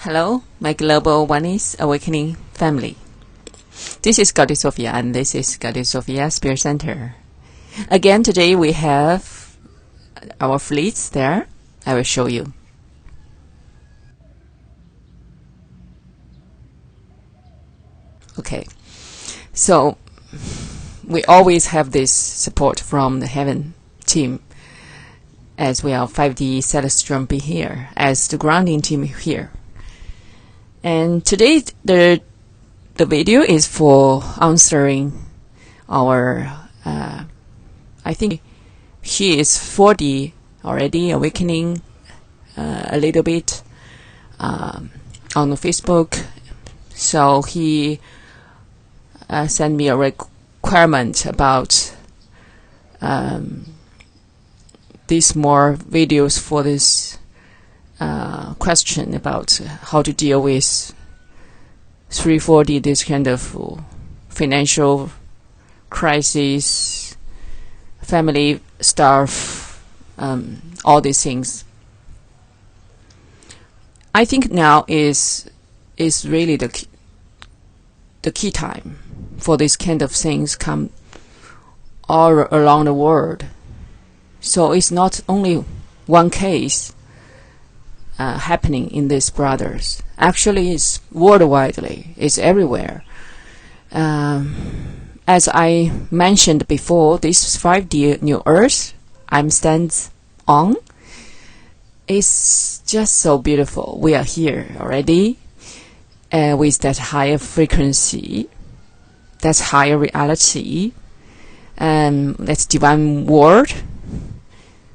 Hello, my Global Oneness Awakening family. This is Goddess Sophia, and this is Goddess Sophia Spiritual Center. Again, today we have our fleets there. I will show you. Okay, so we always have this support from the Heaven team, as we are 5D Celestial be here, as the grounding team here. And today the video is for answering our I think he is 4D already, awakening a little bit on Facebook. So he sent me a requirement about these more videos for this question about how to deal with 340, this kind of financial crisis, family stuff, all these things. I think now is really the key time for this kind of things come all around the world. So it's not only one case happening in these brothers. Actually, it's worldwidely. It's everywhere. As I mentioned before, this 5D New Earth I'm stands on is just so beautiful. We are here already with that higher frequency, that's higher reality, that's divine word,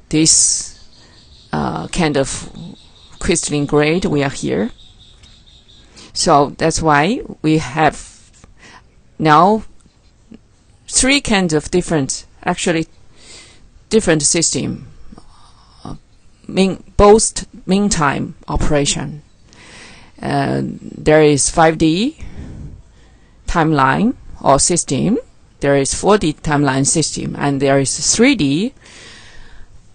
this kind of crystalline grade. We are here. So that's why we have now three kinds of different system, both meantime operation. There is 5D timeline or system, there is 4D timeline system, and there is 3D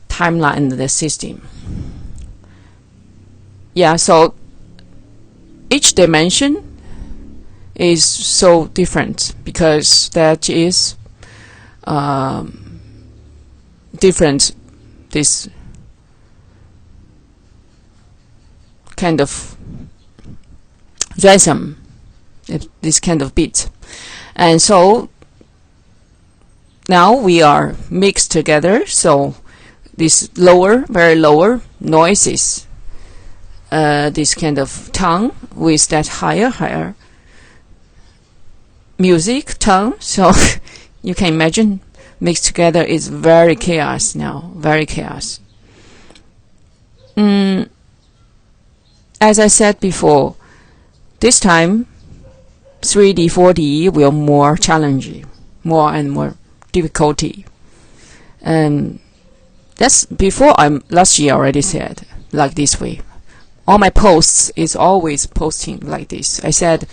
timeline the system. Yeah, so each dimension is so different because that is different, this kind of rhythm, this kind of beat. And so now we are mixed together, so this lower, very lower noises, this kind of tone with that higher music tone. So you can imagine mixed together is very chaos now, very chaos. As I said before, this time 3D, 4D will more challenging, more and more difficulty. And that's before last year already said like this way. All my posts is always posting like this. I said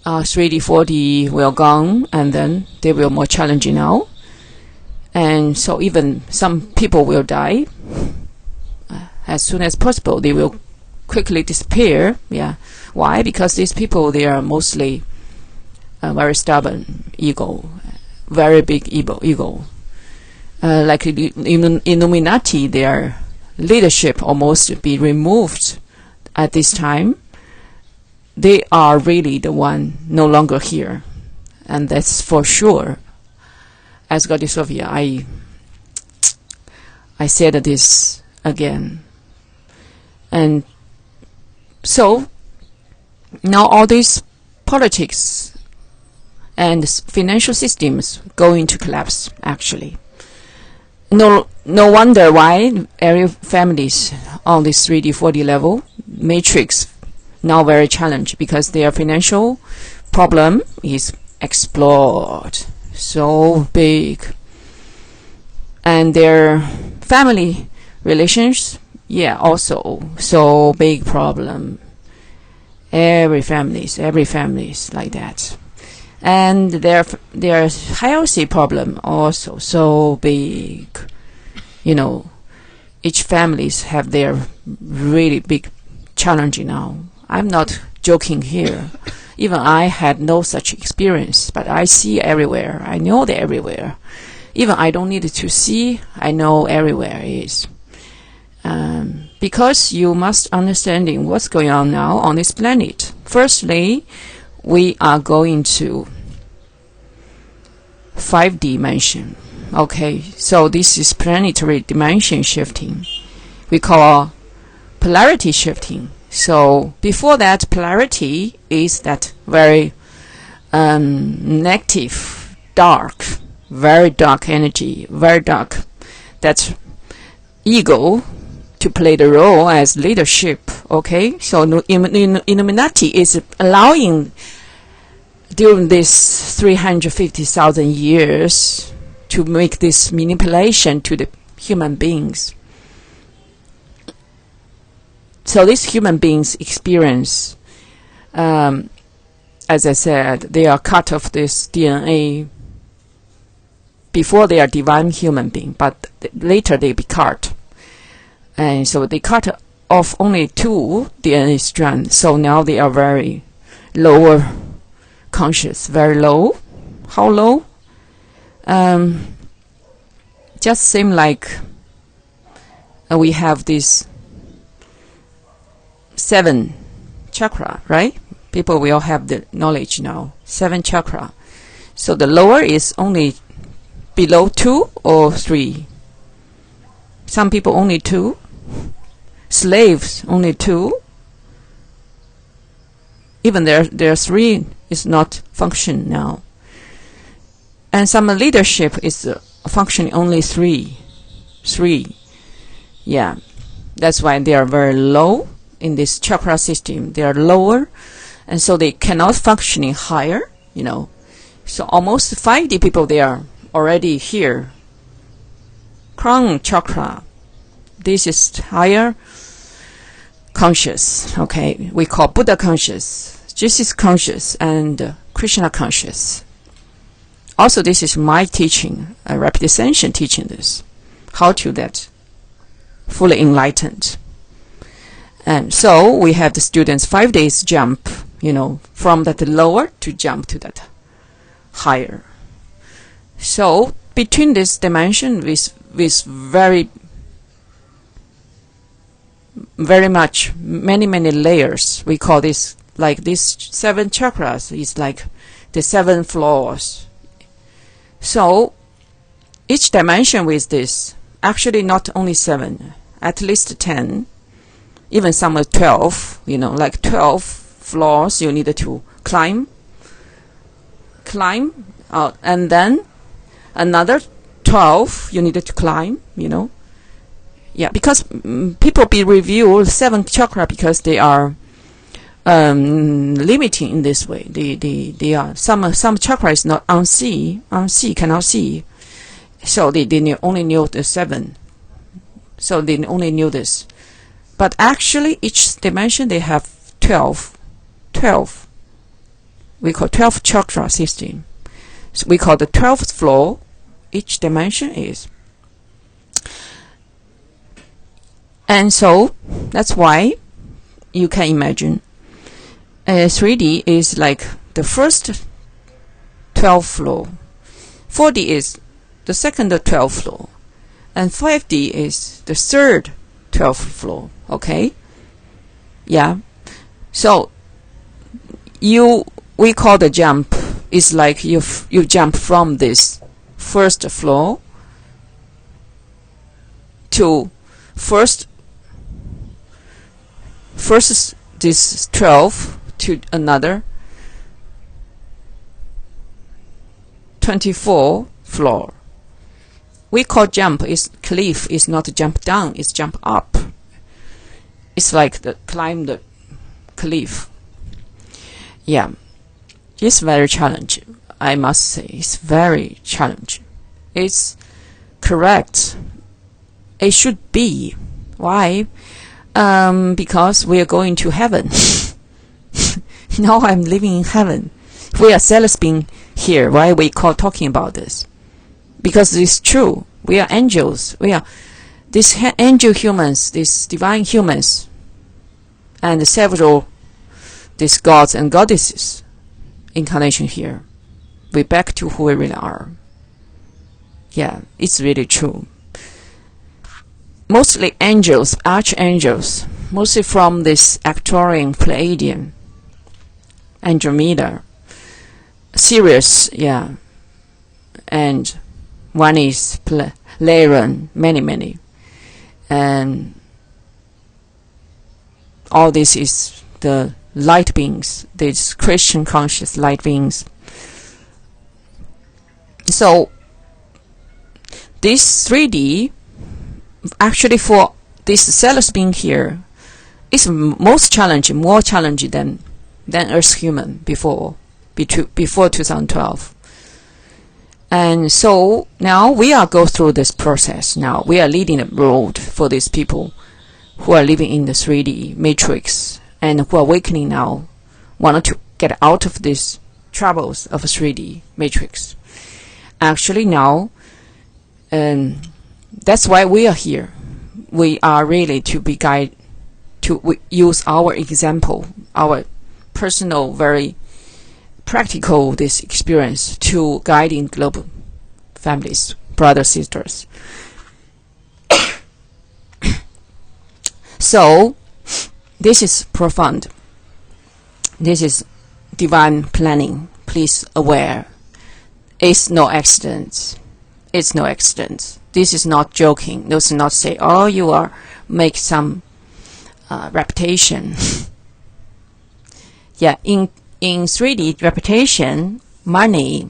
3D, 4D will gone, and then they will more challenging now. And so even some people will die as soon as possible. They will quickly disappear. Yeah. Why? Because these people, they are mostly very stubborn ego, very big ego. Like in Illuminati, their leadership almost be removed at this time. They are really the one no longer here, and that's for sure. As Goddess Sophia, I said this again. And so now all these politics and financial systems going to collapse, actually. No wonder why every families on this 3D, 4D level matrix now very challenged, because their financial problem is explored so big, and their family relations, yeah, also so big problem. Every families like that, and their healthy problem also so big. Each families have their really big challenge now. I'm not joking here. Even I had no such experience, but I see everywhere. I know they're everywhere. Even I don't need to see, I know everywhere is. Because you must understanding what's going on now on this planet. Firstly, we are going to 5 dimension. Okay, so this is planetary dimension shifting. We call polarity shifting. So before that, polarity is that very negative, dark, very dark energy, very dark. That's ego to play the role as leadership. Okay, so Illuminati is allowing during this 350,000 years to make this manipulation to the human beings. So these human beings experience, as I said, they are cut off this DNA before they are divine human being, but later they be cut. And so they cut off only 2 DNA strands. So now they are very lower conscious, very low. How low? Just seem like we have this 7 chakra, right? People will have the knowledge now. 7 chakra. So the lower is only below 2 or 3. Some people only 2. Slaves only 2. Even their 3 is not function now. And some leadership is functioning only 3. Yeah, that's why they are very low in this chakra system. They are lower, and so they cannot functioning higher. So almost 5D people, they are already here. Crown chakra, this is higher conscious. Okay, we call Buddha conscious, Jesus conscious, and Krishna conscious. Also, this is my teaching, Rapid Ascension teaching this, how to that fully enlightened. And so we have the students 5 days jump, from that lower to jump to that higher. So between this dimension with very much many layers, we call this like this 7 chakras is like the 7 floors. So each dimension with this, actually not only 7, at least 10, even some are 12, like 12 floors you need to climb, and then another 12 you need to climb, Yeah, because people be review 7 chakra because they are limiting in this way. They are some chakra is not unsee, cannot see. So they only knew the 7. So they only knew this. But actually each dimension they have 12. We call 12 chakra system. So we call the 12th floor. Each dimension is. And so that's why you can imagine 3D is like the first 12th floor. 4D is the second 12th floor. And 5D is the third 12th floor. Okay? Yeah. So we call the jump is like you jump from this first floor to first this 12 to another 24 floor. We call jump is cliff, is not jump down, it's jump up. It's like the climb the cliff. Yeah, it's very challenging. I must say, it's very challenging. It's correct. It should be. Why? Because we are going to heaven. Now I'm living in heaven. We are zealous being here. Why we talking about this? Because it's true. We are angels. We are these angel humans, these divine humans, and several these gods and goddesses incarnation here. We're back to who we really are. Yeah, it's really true. Mostly angels, archangels, mostly from this Arcturian, Pleiadian, Andromeda, Sirius, yeah, and one is Lyran, many, and all this is the light beings, these Christian conscious light beings. So this 3D, actually for this Celos being here, is most challenging, more challenging than Earth human before 2012. And so now we are go through this process. Now we are leading the road for these people who are living in the 3D matrix and who are awakening now, want to get out of these troubles of 3D matrix. Actually now, that's why we are here. We are really to be guided, to use our example, our personal, very practical this experience to guiding global families, brothers, sisters. So this is profound. This is divine planning. Please aware. It's no accident. It's no accident. This is not joking. This is not say, oh, you are make some reputation. Yeah, in 3D reputation, money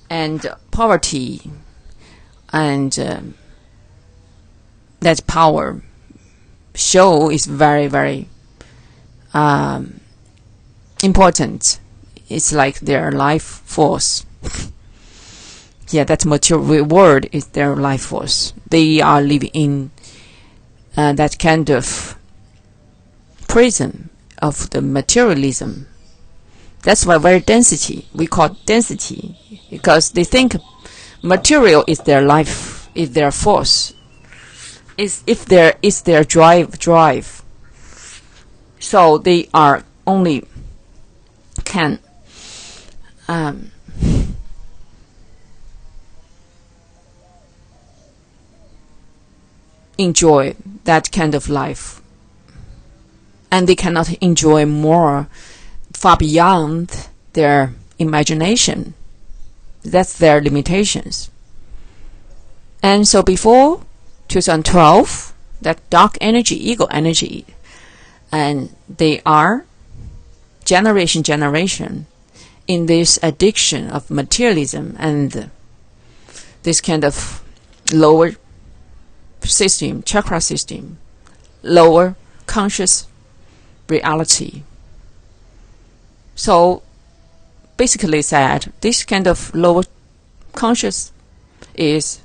and poverty and that power show is very, very important. It's like their life force. Yeah, that material world is their life force. They are living in that kind of prison of the materialism. That's why very density, we call it density, because they think material is their life, is their force, is their drive. So they are only can enjoy that kind of life, and they cannot enjoy more far beyond their imagination. That's their limitations. And so before 2012, that dark energy, ego energy, and they are generation in this addiction of materialism and this kind of lower system, chakra system, lower conscious reality. So basically said, this kind of lower conscious is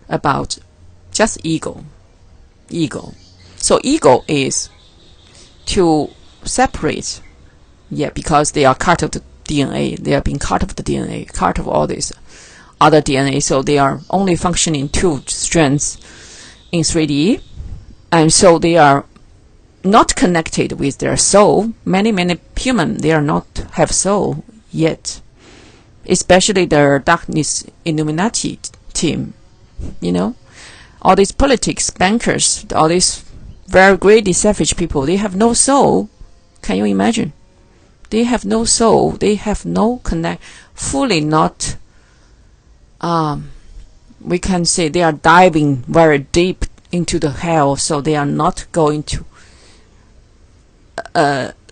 about just ego. So ego is to separate, because they are cut of the DNA, they are being cut of the DNA, cut of all this other DNA, so they are only functioning two strands in 3D, and so they are not connected with their soul. Many human, they are not have soul yet, especially the darkness Illuminati team, all these politics, bankers, all these very greedy, savage people, they have no soul. Can you imagine? They have no soul. They have no connect, fully not, we can say they are diving very deep into the hell, so they are not going to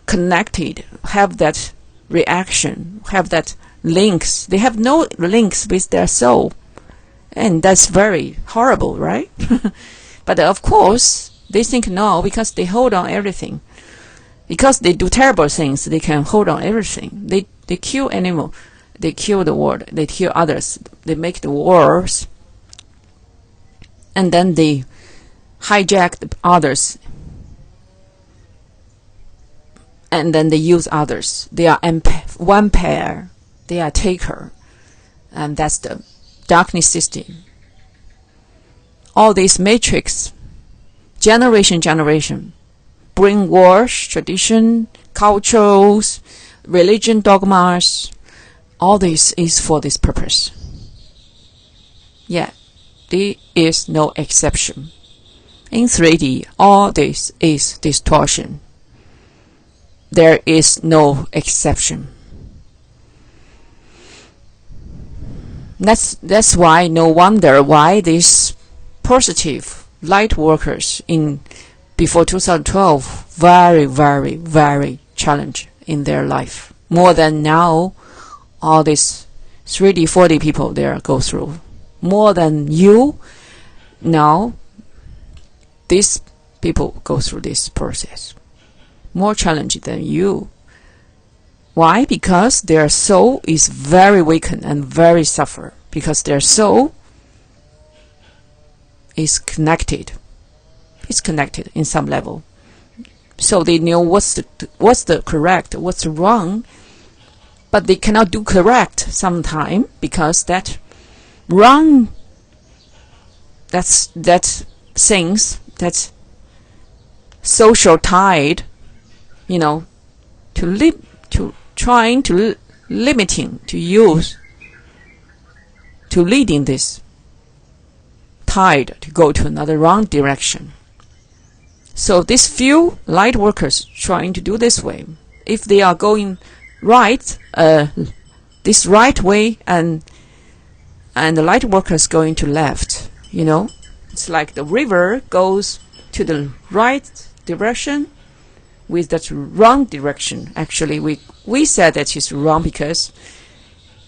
connected, have that reaction, have that links. They have no links with their soul, and that's very horrible, right? But of course they think no, because they hold on everything, because they do terrible things, they can hold on everything. They kill animal, they kill the world, they kill others, they make the wars, and then they hijack the others, and then they use others. They are one pair, they are taker, and that's the darkness system. All this matrix, generation, brainwash, tradition, cultures, religion dogmas. All this is for this purpose. Yeah, there is no exception. In 3D, all this is distortion. There is no exception. That's why no wonder why these positive light workers in before 2012 very challenge in their life, more than now all these 3D 4D people there go through, more than you now. These people go through this process more challenging than you. Why? Because their soul is very weakened and very suffer, because their soul is connected. It's connected in some level. So they know what's the correct, what's the wrong, but they cannot do correct sometime, because that wrong, that things, that social tide, to trying to limiting to use to leading this tide to go to another wrong direction. So these few light workers trying to do this way, if they are going right, this right way, and the light workers going to left, it's like the river goes to the right direction with that wrong direction. Actually, we said that it's wrong because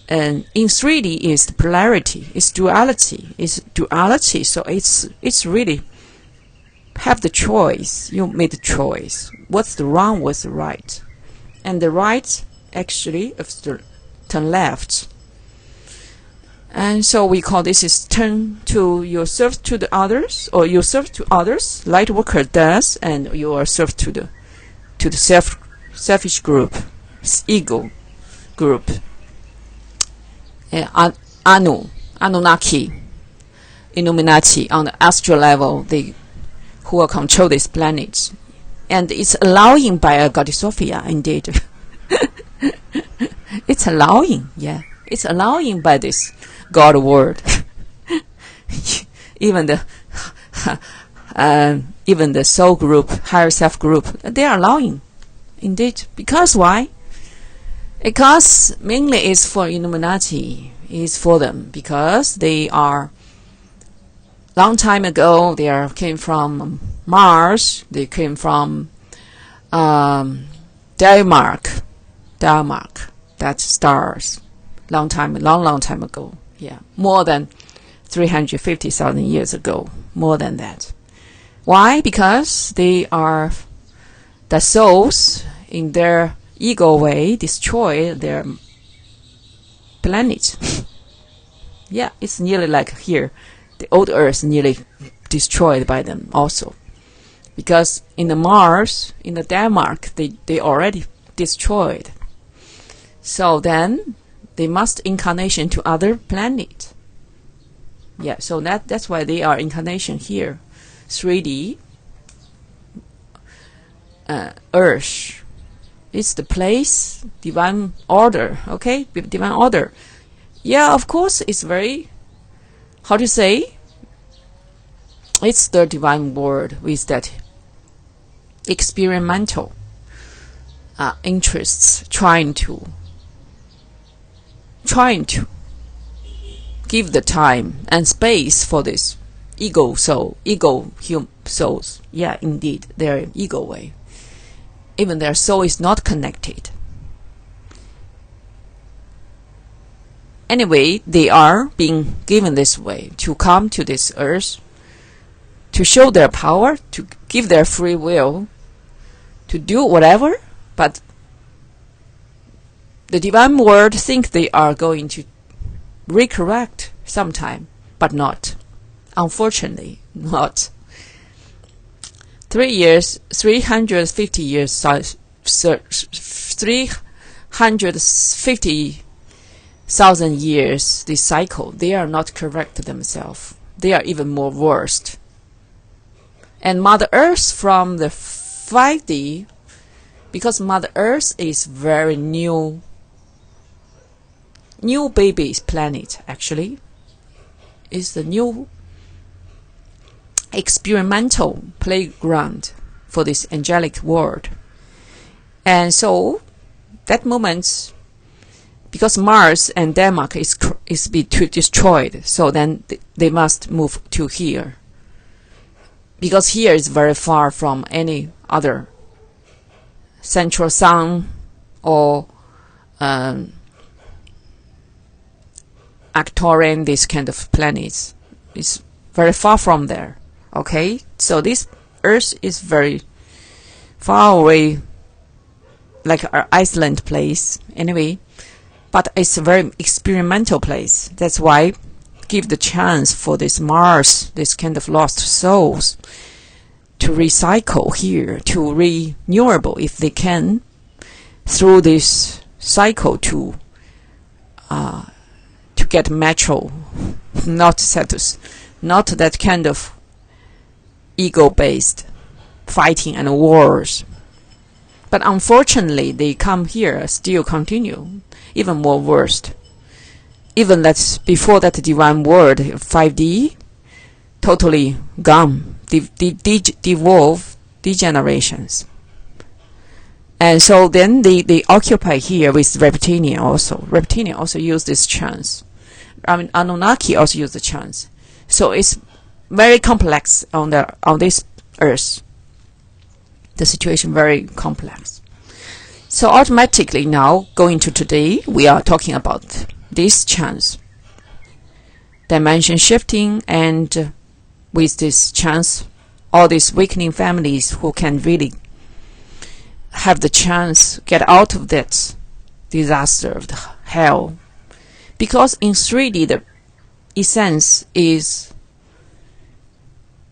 in 3D is the polarity, it's duality, so it's really have the choice. You made the choice. What's the wrong, what's the right? And the right actually is to turn left. And so we call this is turn to yourself to the others, or you serve to others. Light worker does, and you are served to the selfish group, ego group. Anunnaki, Illuminati on the astral level, who will control this planet, and it's allowing by a goddess Sophia. Indeed, it's allowing. Yeah, it's allowing by this God word. even the soul group, higher self group, they are allowing. Indeed, because why? Because mainly it's for Illuminati, is for them, because they are long time ago, came from Mars, they came from Denmark, that stars, long time ago. Yeah, more than 350,000 years ago, more than that. Why? Because they are the souls in their ego way destroy their planet. Yeah, it's nearly like here, the old Earth nearly destroyed by them also, because in the Mars, in the Denmark, they already destroyed. So then they must incarnation to other planet. Yeah, so that's why they are incarnation here, 3D Earth. It's the place, divine order, okay? Divine order. Yeah, of course, it's very, how to say? It's the divine word with that experimental interests, trying to give the time and space for this ego soul, souls. Yeah, indeed, their ego way. Even their soul is not connected. Anyway, they are being given this way to come to this earth, to show their power, to give their free will, to do whatever, but the divine word think they are going to recorrect sometime, but not. Unfortunately, not. 350 years, 350,000 years, this cycle, they are not correct themselves. They are even more worst. And Mother Earth from the 5D because Mother Earth is very new baby's planet. Actually, is the new experimental playground for this angelic world. And so that moment, because Mars and Denmark is be destroyed, so then they must move to here, because here is very far from any other central sun or Arcturian, this kind of planets. It's very far from there. Okay, so this Earth is very far away, like our Iceland place anyway, but it's a very experimental place. That's why give the chance for this Mars, this kind of lost souls, to recycle here, to renewable if they can, through this cycle to get metro, not status, not that kind of ego-based fighting and wars. But unfortunately, they come here, still continue, even more worst. Even that's before that divine world, 5D, totally gone, devolve, degenerations. And so then they occupy here with Reptilian also. Reptilian also use this chance. I mean, Anunnaki also use the chance. So it's very complex on this Earth. The situation very complex. So automatically now, going to today, we are talking about this chance. Dimension shifting, and with this chance, all these weakening families who can really have the chance get out of that disaster of the hell. Because in 3D, the essence is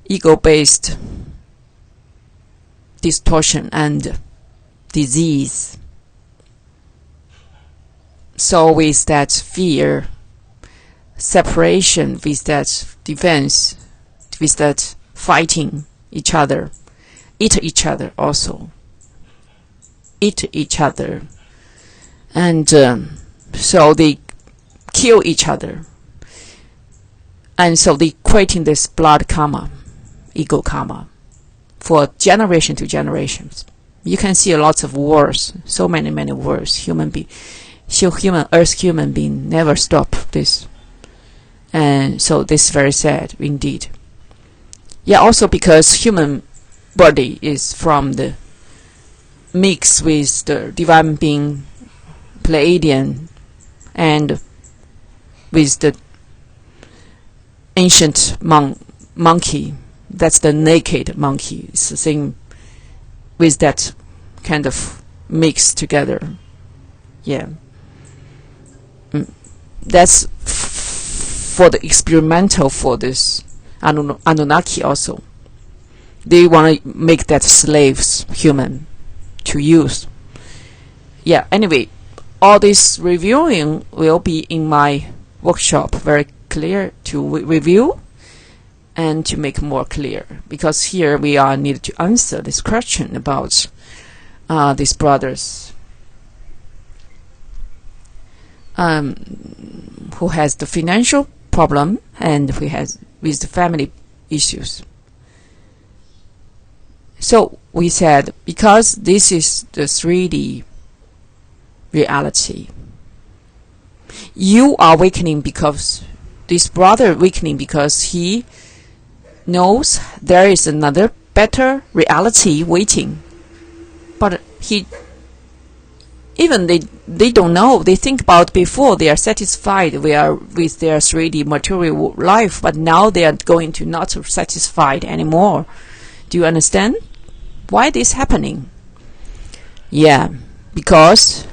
ego-based distortion and disease. So with that fear, separation, with that defense, with that fighting each other, eat each other also, eat each other, and so they kill each other, and so they creating this blood karma, ego karma, for generation to generations. You can see lots of wars, so many wars. Human Earth human being never stop this, and so this is very sad indeed. Yeah, also because human body is from the mix with the divine being Pleiadian and with the ancient monkey. That's the naked monkey. It's the same with that kind of mix together. Yeah. That's for the experimental for this Anunnaki also. They want to make that slaves human to use. Yeah, anyway, all this reviewing will be in my workshop, very clear to review and to make more clear, because here we are needed to answer this question about these brothers who has the financial problem and who has with the family issues. So we said, because this is the 3D reality, you are awakening because this brother awakening because he knows there is another better reality waiting, but they don't know. They think about before they are satisfied with their 3D material life, but now they are going to not satisfied anymore. Do you understand why this is happening? Yeah, because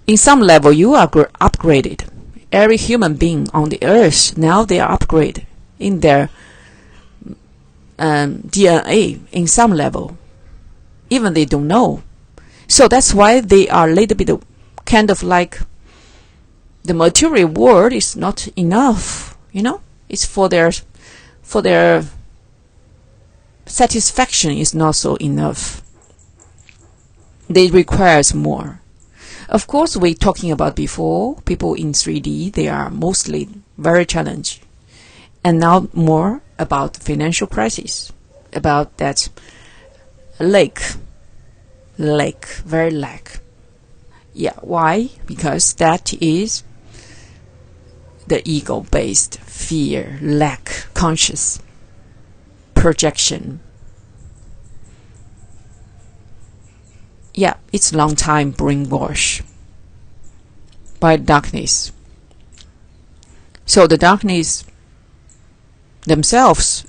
in some level you are upgraded. Every human being on the earth now they are upgraded in their DNA in some level, even they don't know. So that's why they are a little bit kind of like the material world is not enough, it's for their satisfaction is not so enough. they requires more. Of course, we're talking about before, people in 3D, they are mostly very challenged. And now more about financial crisis, about that very lack. Yeah, why? Because that is the ego-based fear, lack, conscious projection. Yeah, it's long time brainwashed by darkness. So the darkness themselves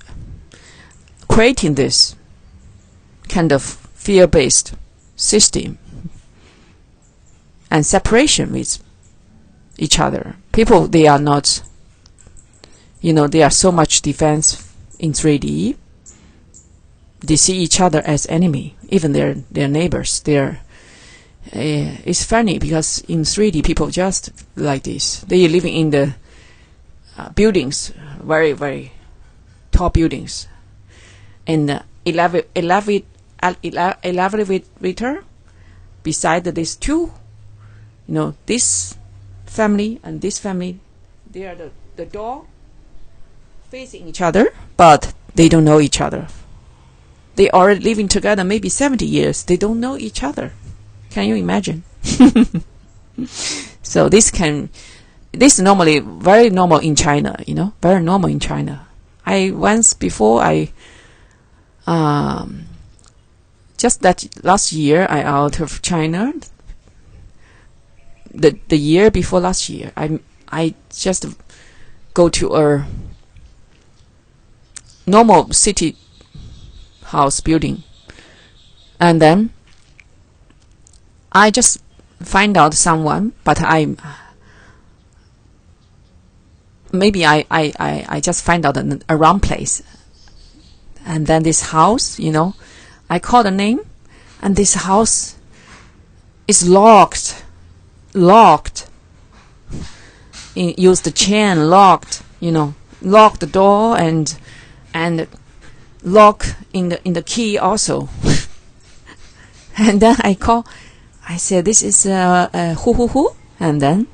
creating this kind of fear-based system and separation with each other. People, they are not, they are so much defense in 3D. They see each other as enemy, even their neighbors. It's funny because in 3D people just like this. They are living in the buildings, very, very tall buildings, and elevator beside these two, this family and this family, they are the door facing each other, but they don't know each other. They are living together maybe 70 years. They don't know each other. Can you imagine? So this is normally very normal in China, very normal in China. Just that last year I out of China. The year before last year, I just go to a normal city house building, and then I just find out someone, but I just find out a wrong place, and then this house, I call the name, and this house is locked. Use the chain, locked the door and lock in the key also. And then I said, this is who, and then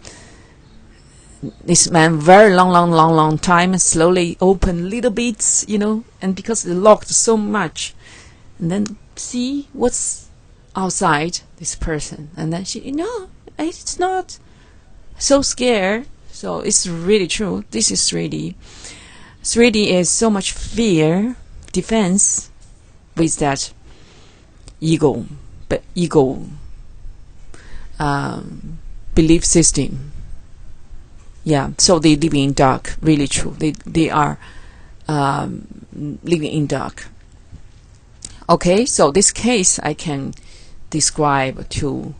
this man very long time slowly open little bits, and because they locked so much, and then see what's outside this person, and then she, it's not, so scared. So it's really true. This is 3D. 3D is so much fear, defense, with that ego belief system. Yeah, so they live in dark. Really true. They are living in dark. Okay, so this case I can describe to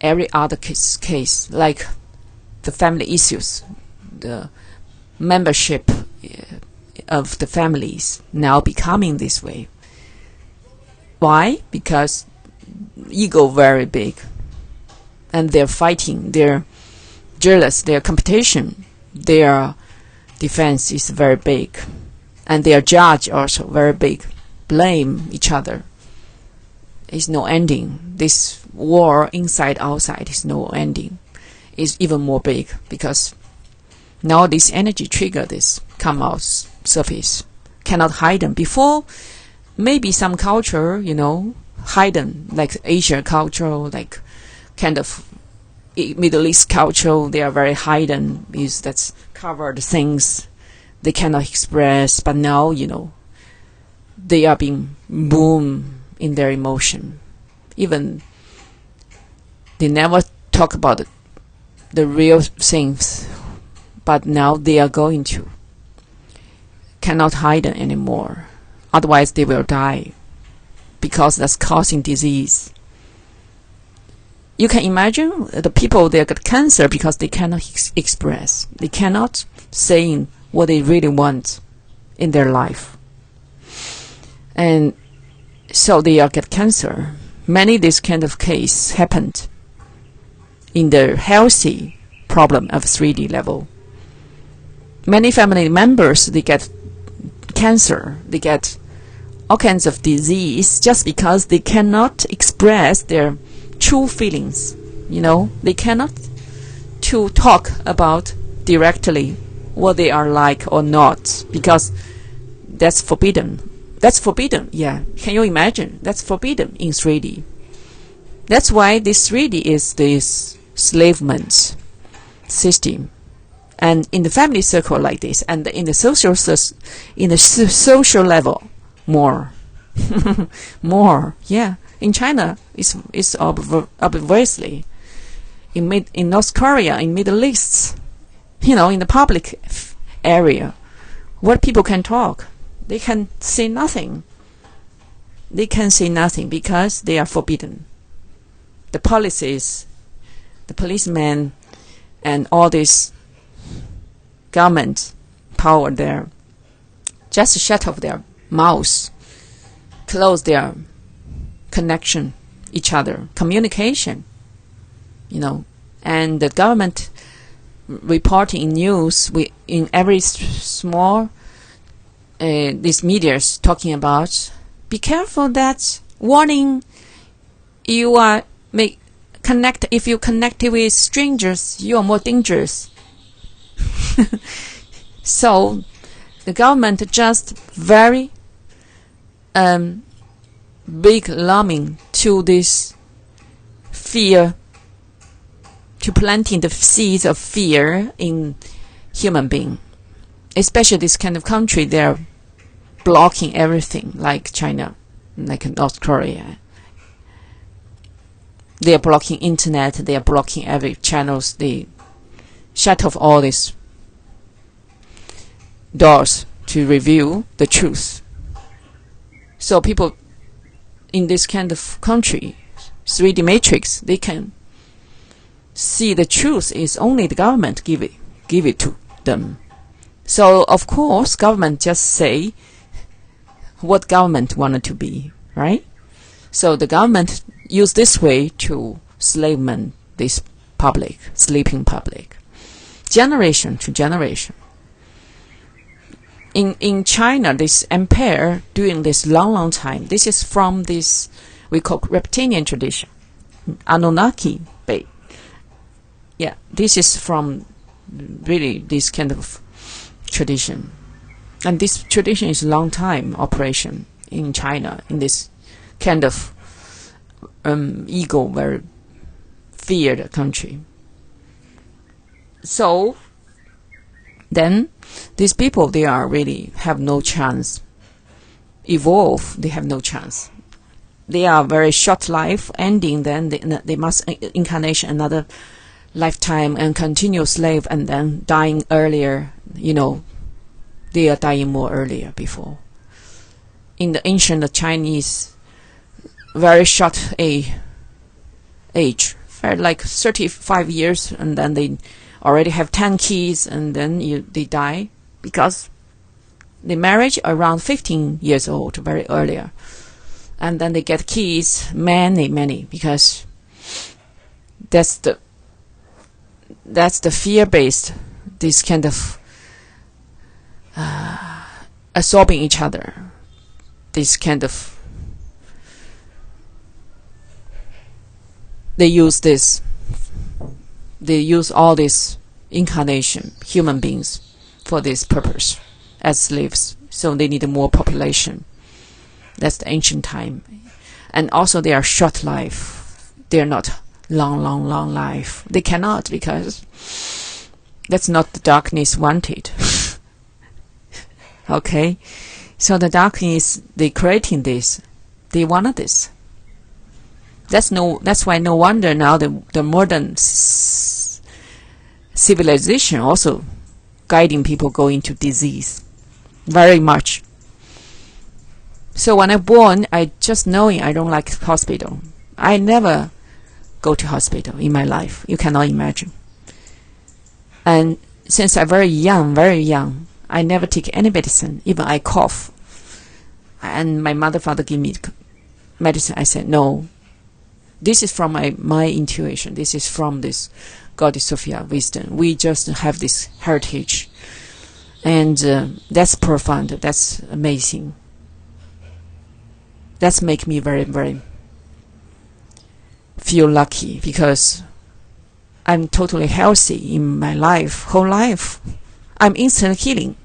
every other case, like the family issues, the membership of the families now becoming this way. Why? Because ego very big, and they're fighting, they're jealous, their competition, their defense is very big, and their judge also very big, blame each other. It's no ending. This war inside outside is no ending. It's even more big because now this energy trigger this come out surface, cannot hide them. Before, maybe some culture, hidden, like Asia culture, like kind of Middle East culture, they are very hidden, is that's covered things they cannot express. But now, they are being boom in their emotion. Even they never talk about the real things, but now they are going to. Cannot hide it anymore. Otherwise they will die, because that's causing disease. You can imagine the people, they got cancer because they cannot express. They cannot say what they really want in their life. And so they get cancer. Many this kind of case happened in the healthy problem of 3D level. Many family members, they get cancer, they get all kinds of disease just because they cannot express their true feelings. They cannot to talk about directly what they are like or not, because that's forbidden. Yeah. Can you imagine? That's forbidden in 3D. That's why this 3D is this enslavement system. And in the family circle like this, and in the social level, more. More. Yeah. In China, it's obviously. In North Korea, in Middle East, in the public area, what people can talk, they can say nothing. They can say nothing because they are forbidden. The policies, the policemen, and all this government power there, just shut off their mouths, close their connection, each other, communication. And the government reporting in news, in every small, these medias talking about, be careful that warning, you are if you connect with strangers, you are more dangerous. So the government just very big alarming to this fear, to planting the seeds of fear in human being. Especially this kind of country, they're blocking everything, like China, like North Korea. They are blocking internet, they are blocking every channels, they shut off all these doors to reveal the truth. So people in this kind of country, 3D matrix, they can see the truth is only the government give it to them. So of course government just say what government wanted to be, right? So the government use this way to enslavement this public, sleeping public, generation to generation. In China, this empire doing this long time. This is from this we call reptilian tradition, Anunnaki. Yeah, this is from really this kind of tradition, and this tradition is long time operation in China in this kind of ego, very feared country. So then these people, they are really have no chance evolve. They have no chance. They are very short life ending, then they must incarnation another lifetime and continue slave, and then dying earlier. They are dying more earlier before. In the ancient Chinese, very short age, like 35 years, and then they already have 10 kids, and then they die because they marriage around 15 years old, very earlier, and then they get kids many, because that's the fear-based, this kind of absorbing each other, this kind of, they use all this incarnation, human beings, for this purpose as slaves. So they need more population. That's the ancient time. And also they are short life. They are not long life. They cannot, because that's not the darkness wanted. Okay? So the darkness, they creating this. They wanted this. That's why no wonder now the modern civilization also guiding people go into disease very much. So when I'm born, I just knowing I don't like hospital. I never go to hospital in my life. You cannot imagine. And since I'm very young, I never take any medicine. Even I cough, and my mother, father give me medicine. I said no. This is from my intuition. This is from this Goddess Sophia wisdom. We just have this heritage, and that's profound. That's amazing. That's make me very, very feel lucky, because I'm totally healthy in my life, whole life. I'm instant healing.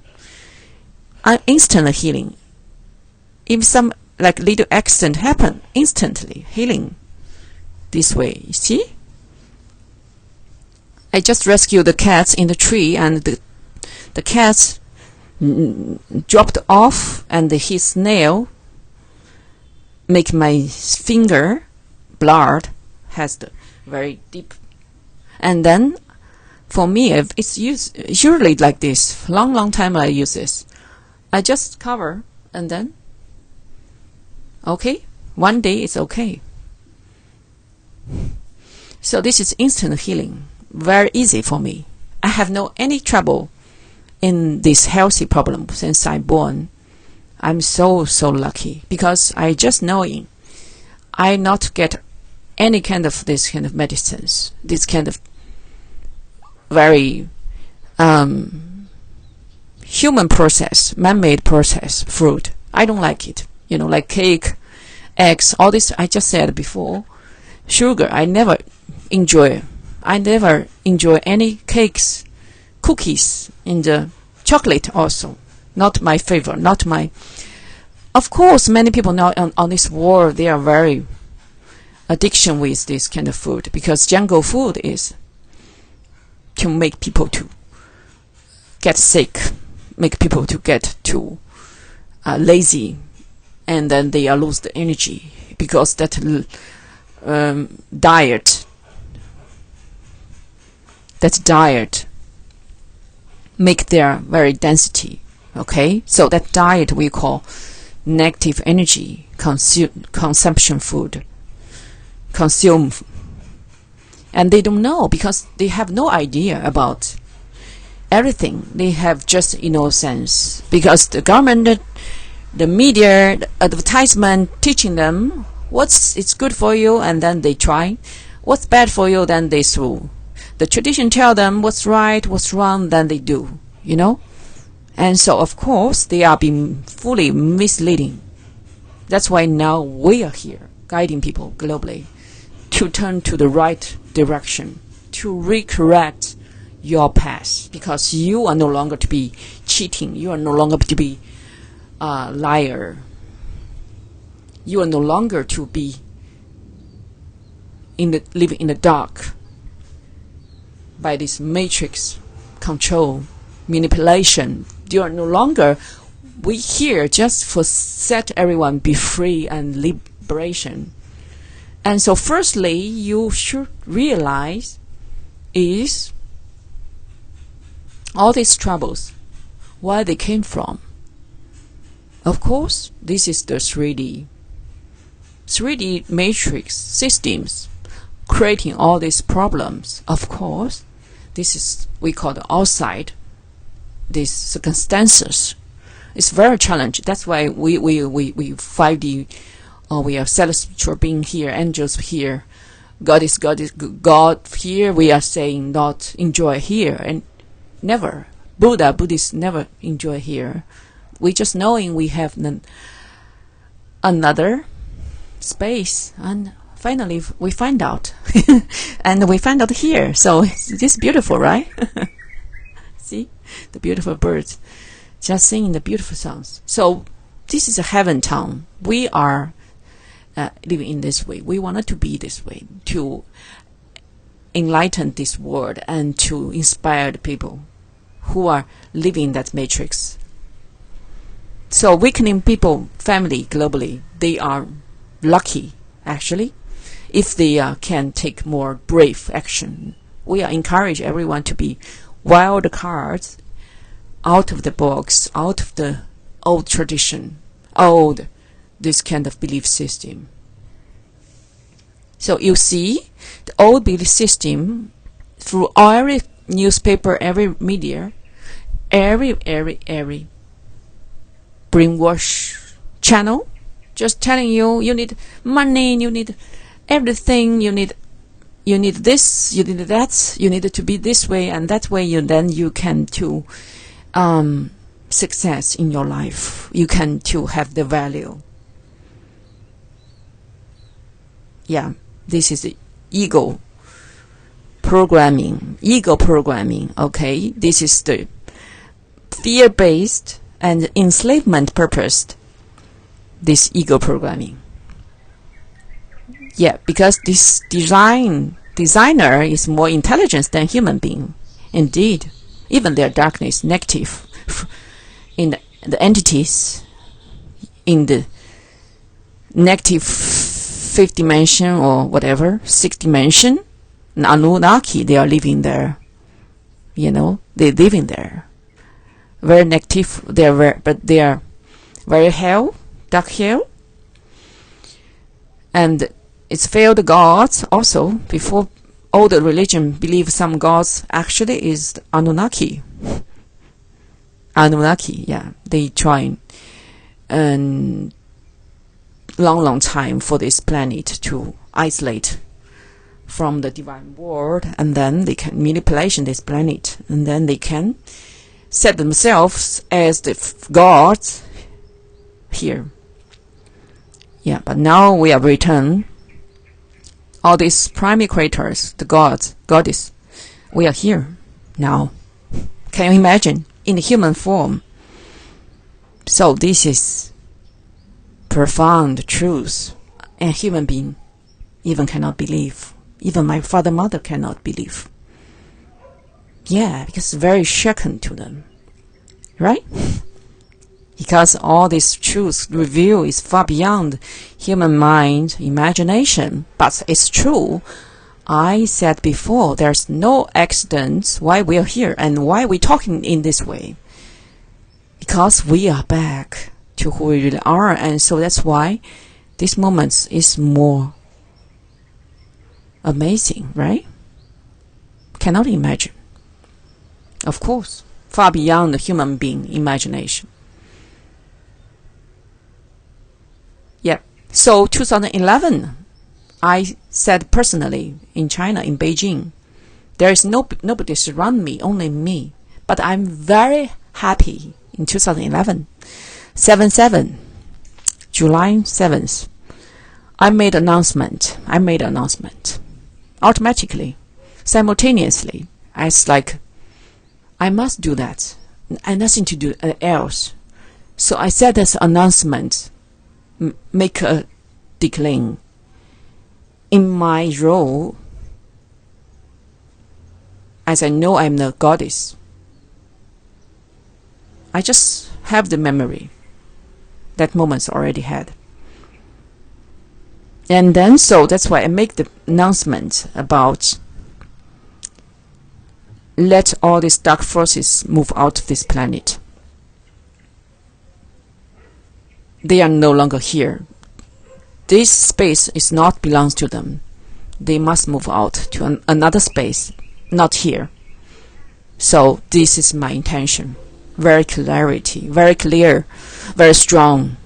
If some like little accident happen, instantly healing. This way, you see? I just rescued the cats in the tree, and the cats dropped off, and his nail make my finger blood has the very deep. And then for me, if it's usually like this, long time I use this. I just cover, and then okay, one day it's okay. So this is instant healing, very easy for me. I have no any trouble in this healthy problem since I'm born. I'm so lucky, because I just knowing I not get any kind of this kind of medicines, this kind of very human process, man-made process fruit. I don't like it. Like cake, eggs, all this I just said before. Sugar, I never enjoy any cakes, cookies, and chocolate also. Not my favorite, not my... Of course, many people now on this world, they are very addiction with this kind of food, because jungle food is to make people to get sick, make people to get too lazy, and then they lose the energy, because that diet make their very density. Okay, so that diet we call negative energy consumption food, consume, and they don't know, because they have no idea about everything. They have just innocence, because the government, the media, the advertisement teaching them it's good for you, and then they try. What's bad for you, then they throw. The tradition tell them what's right, what's wrong, then they do. And so of course they are being fully misleading. That's why now we are here guiding people globally to turn to the right direction, to recorrect your path, because you are no longer to be cheating, you are no longer to be a liar, you are no longer to be living in the dark by this matrix control, manipulation. You are no longer... We here just for set everyone be free and liberation. And so firstly, you should realize is all these troubles, where they came from. Of course, this is the 3D matrix systems creating all these problems. Of course, this is we call the outside these circumstances. It's very challenging. That's why we 5D, we are celestial being here, angels here, God here. We are saying not enjoy here, and never Buddhists never enjoy here. We just knowing we have another space, and finally we find out, and we find out here. So this is beautiful, right? See the beautiful birds just singing the beautiful songs. So this is a heaven town. We are living in this way. We wanted to be this way, to enlighten this world and to inspire the people who are living that matrix. So weakening people, family globally, they are lucky actually if they can take more brave action. We are encourage everyone to be wild cards, out of the box, out of the old tradition, this kind of belief system. So you see, the old belief system through every newspaper, every media, every brainwash channel, just telling you need money, you need everything, you need this, you need that, you need to be this way and that way. Then you can to success in your life. You can to have the value. Yeah, this is ego programming. Okay, this is the fear-based and enslavement purposed. This ego programming. Yeah, because this designer is more intelligent than human being. Indeed, even their darkness, negative, in the entities, in the negative fifth dimension or whatever, sixth dimension, Anunnaki, they are living there. They living there. Very negative, but they are very hell, dark hell. And it's failed gods also. Before, all the religion believe some gods actually is Anunnaki. Yeah. They try and long time for this planet to isolate from the divine world, and then they can manipulation this planet, and then they can set themselves as the gods here. Yeah, but now we have returned. All these primary creators, the gods, goddess, we are here now. Can you imagine? In the human form. So this is profound truth, and human being even cannot believe. Even my father, mother cannot believe. Yeah, because it's very shocking to them. Right? Because all this truth revealed is far beyond human mind, imagination. But it's true. I said before, there's no accidents why we are here and why we're talking in this way. Because we are back to who we really are, and so that's why this moment is more amazing, right? Cannot imagine. Of course, far beyond the human being imagination. Yeah. So 2011, I said personally in China, in Beijing, there is nobody surround me, only me. But I'm very happy in 2011, 7/7, July 7th. I made announcement. Automatically, simultaneously. It's like, I must do that, and nothing to do else. So I said this announcement, make a decline in my role, as I know I'm the goddess. I just have the memory. That moment's already had. And then, so that's why I make the announcement about let all these dark forces move out of this planet. They are no longer here. This space is not belongs to them. They must move out to another space, not here. So this is my intention. Very clear, very strong.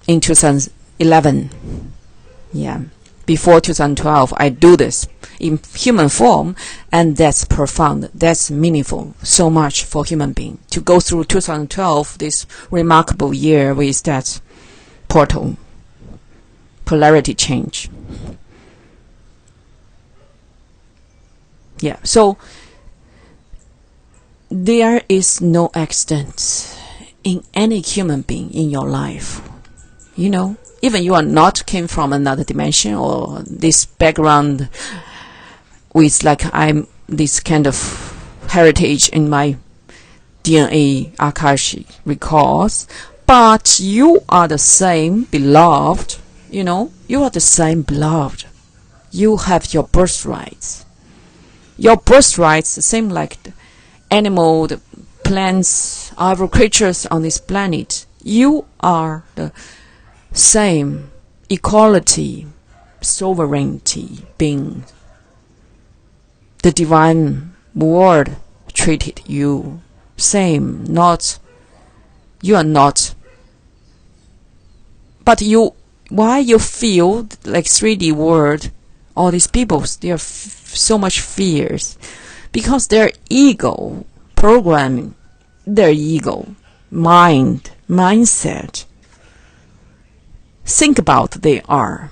In 2011, yeah, before 2012, I do this in human form, and that's profound, that's meaningful, so much for human being to go through 2012, this remarkable year with that portal, polarity change. Yeah, so there is no accident in any human being in your life. Even you are not came from another dimension or this background with like I'm this kind of heritage in my DNA Akashic records, but you are the same beloved. You are the same beloved. You have your birthrights. Your birthrights the same like the animal, the plants, other creatures on this planet. You are the same equality, sovereignty being. The divine world treated you same, you are not. But why you feel like 3D world, all these people, they are so much fears, because their ego programming, their ego, mindset, think about they are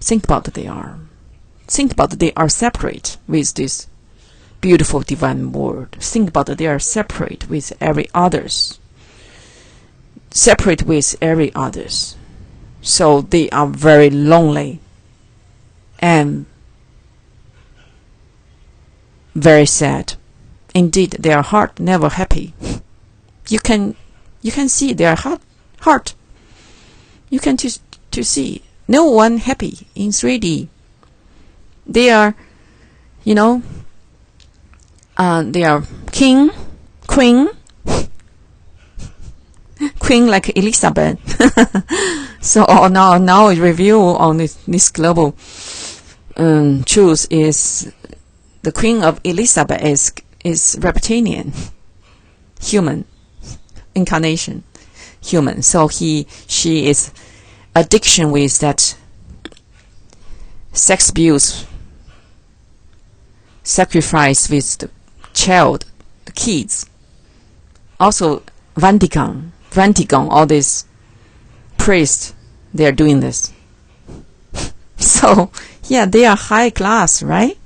Think about they are. Think about they are separate with this beautiful divine world. Think about they are separate with every others. Separate with every others. So they are very lonely and very sad. Indeed, their heart never happy. You can see their heart. You can to see no one happy in 3D. They are, they are king, queen like Elizabeth. So now a review on this global truth is the Queen of Elizabeth is reptilian, human incarnation, human. So she is addiction with that sex abuse, sacrifice with the child, the kids. Also Vatican, all these priests, they are doing this. So yeah, they are high class, right?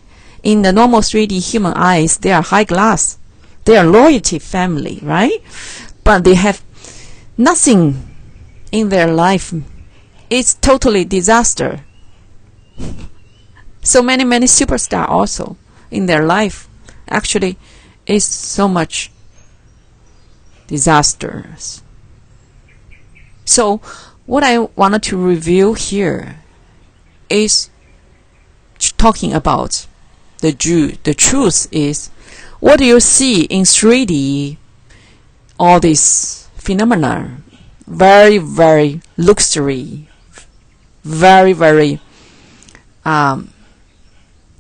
In the normal 3D human eyes, they are high class. They are loyalty family, right? But they have nothing in their life. It's totally disaster. So many superstars also in their life actually is so much disasters. So what I wanted to review here is talking about the truth is, what do you see in 3D? All these phenomena, very, very luxury, very, very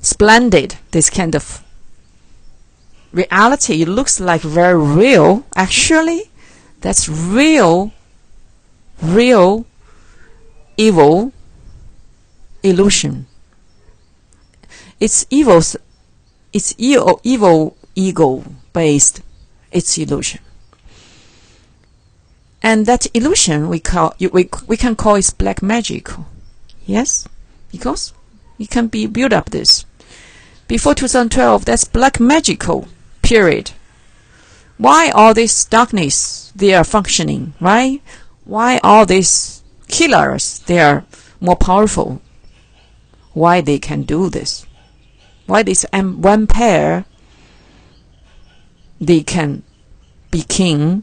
splendid. This kind of reality looks like very real. Actually, that's real evil illusion. It's evil ego based. It's illusion, and that illusion we can call it black magic. Yes, because we can be build up this before 2012. That's black magical period. Why all this darkness they are functioning, right? Why all these killers they are more powerful? Why they can do this? Why this one pair they can be king,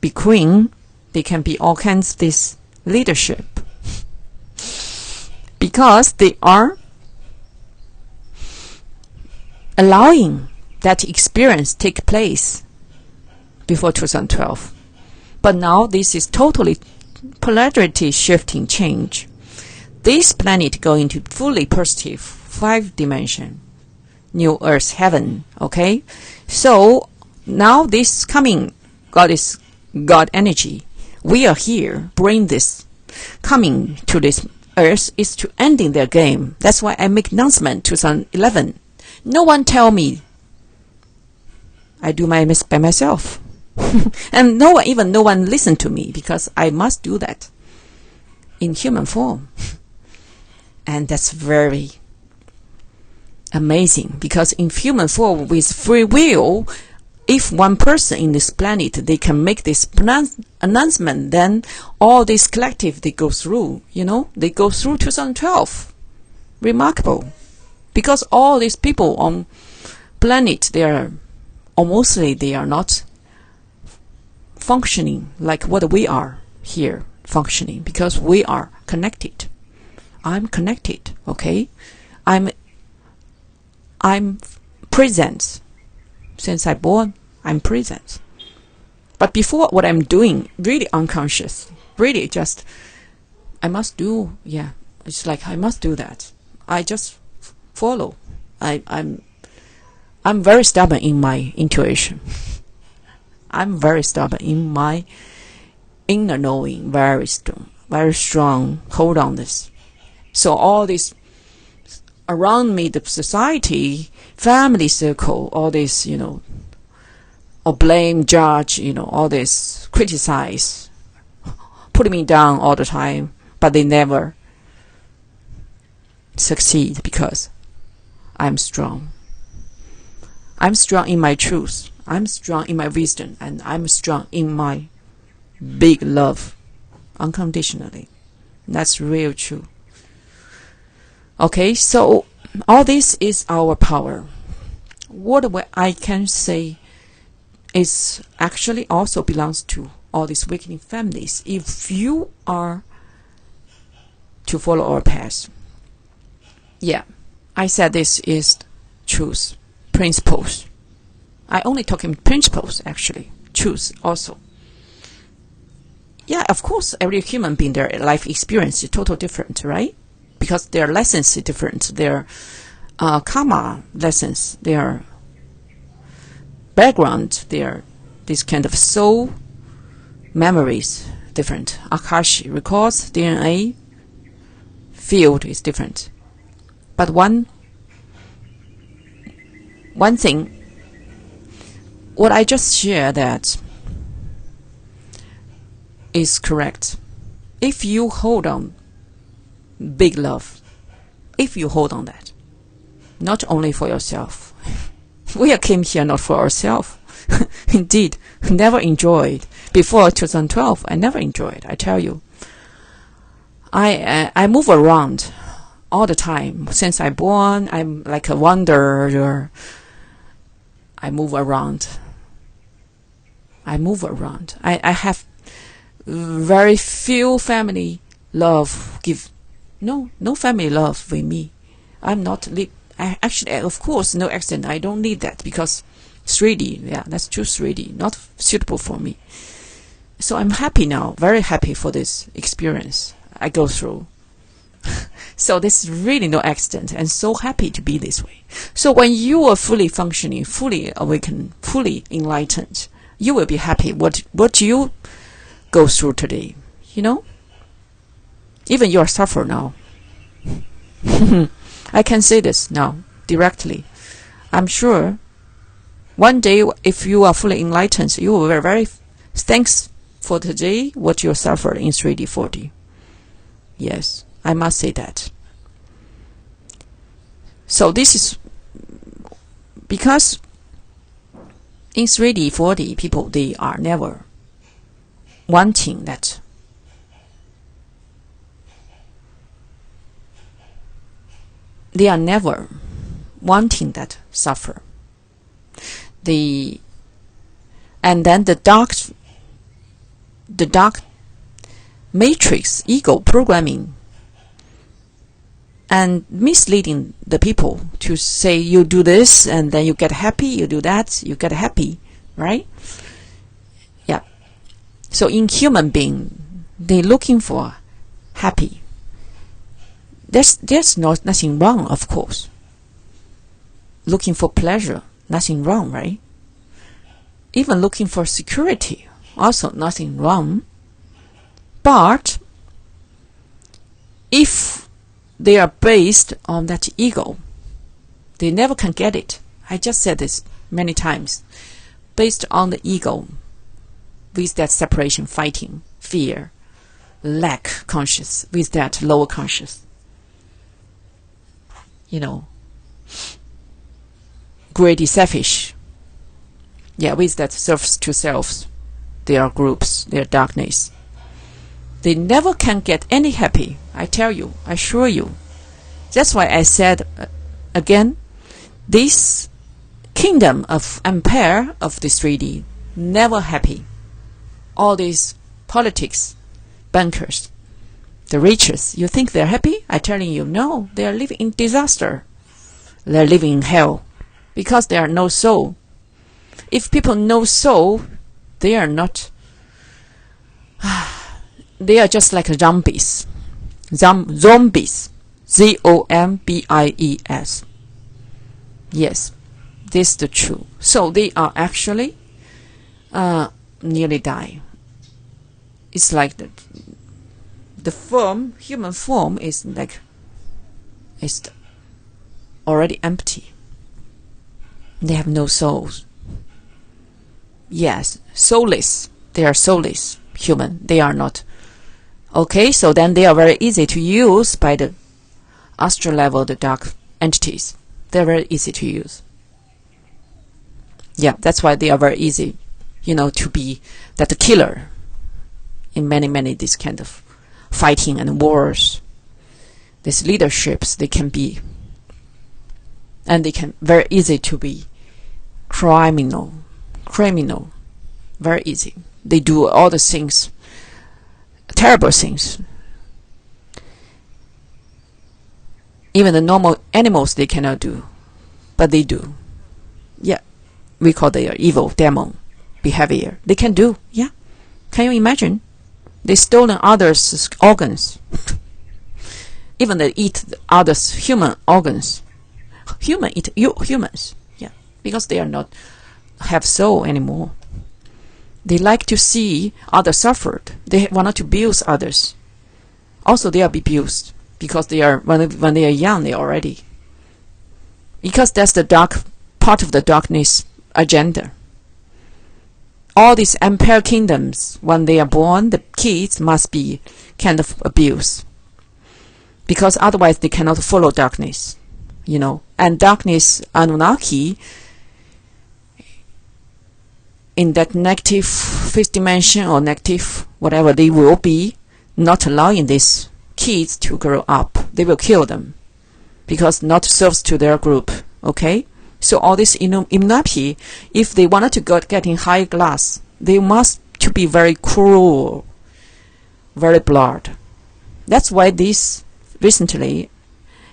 be queen, they can be all kinds of this leadership? Because they are allowing that experience take place before 2012. But now this is totally polarity shifting change. This planet going to fully positive 5 dimension, new earth, heaven. Okay, so now this coming God energy. We are here, bring this coming to this earth is to ending their game. That's why I make announcement 2011. No one tell me. I do my by myself. And no one listen to me because I must do that in human form. And that's very amazing, because in human form with free will, if one person in this planet they can make this announcement, then all this collective they go through, they go through 2012. Remarkable, because all these people on planet they are not functioning like what we are here functioning, because we are connected. I'm connected, okay? I'm present. Since I'm born, I'm present. But before, what I'm doing, really unconscious, really just, I must do, it's like I must do that. I just follow. I'm very stubborn in my intuition. I'm very stubborn in my inner knowing, very strong, hold on this. So all this around me, the society, family circle, all this, or blame, judge, all this, criticize, put me down all the time, but they never succeed because I'm strong. I'm strong in my truth. I'm strong in my wisdom. And I'm strong in my big love. Unconditionally. That's real true. Okay, so all this is our power. What I can say is actually also belongs to all these awakening families. If you are to follow our path, yeah, I said this is truth, principles. I only talk in principles, actually. Truth also. Yeah, of course, every human being, their life experience is totally different, right? Because their lessons are different. Their karma lessons, their background, their this kind of soul memories different. Akashi records, DNA field is different. But one thing, what I just shared that is correct. If you hold on big love, if you hold on that, not only for yourself, we came here not for ourselves. Indeed, never enjoyed. Before 2012, I never enjoyed, I tell you. I move around all the time. Since I'm born, I'm like a wanderer. I move around. I have very few family love no family love with me. I'm not I actually, of course, no accident. I don't need that because 3D, yeah, that's true, 3D, not suitable for me. So I'm happy now, very happy for this experience I go through. So this is really no accident, and so happy to be this way. So when you are fully functioning, fully awakened, fully enlightened, you will be happy what you go through today, you know? Even you are suffer now. I can say this now, directly. I'm sure one day, if you are fully enlightened, you will be very thanks for today what you suffered in 3D, 4D. Yes, I must say that. So this is because in 3D, 4D, people, they are never wanting that. They are never wanting that suffer. And then the dark matrix, ego programming, and misleading the people to say you do this and then you get happy, you do that, you get happy, right? Yeah. So in human being, they're looking for happy. There's nothing wrong, of course. Looking for pleasure, nothing wrong, right? Even looking for security, also nothing wrong. But if they are based on that ego, they never can get it. I just said this many times. Based on the ego, with that separation, fighting, fear, lack conscious, with that lower conscious, you know, greedy, selfish. Yeah, with that selves to selves, their groups, their darkness. They never can get any happy. I tell you, I assure you. That's why I said again, this kingdom of empire of the 3D never happy. All these politics, bankers, the riches, you think they're happy? I'm telling you, no, they are living in disaster. They're living in hell because there are no soul. If people know soul, they are not. They are just like zombies. Zombies. ZOMBIES. Yes, this is the truth. So they are actually nearly die. It's like the form, human form, is like it's already empty. They have no souls. Yes, soulless. They are soulless human. They are not. Okay, so then they are very easy to use by the astral level, the dark entities. They're very easy to use. Yeah, that's why they are very easy, to be that killer in many this kind of fighting and wars. These leaderships, they can be, and they can very easy to be criminal, very easy. They do all the things, terrible things. Even the normal animals they cannot do, but they do. Yeah, we call their evil demon behavior. They can do. Yeah, can you imagine? They stolen others' organs. Even they eat others' human organs. Human eat humans. Yeah, because they are not have soul anymore. They like to see others suffered. They want to abuse others. Also, they are abused because they are when they are young. They already, because that's the dark part of the darkness agenda. All these empire kingdoms, when they are born, the kids must be kind of abused, because otherwise they cannot follow darkness, And darkness, Anunnaki, in that negative fifth dimension or negative whatever, they will be not allowing these kids to grow up. They will kill them because not serves to their group. Okay, so all this Illuminati, if they wanted to get in high class, they must to be very cruel, very blood. That's why this recently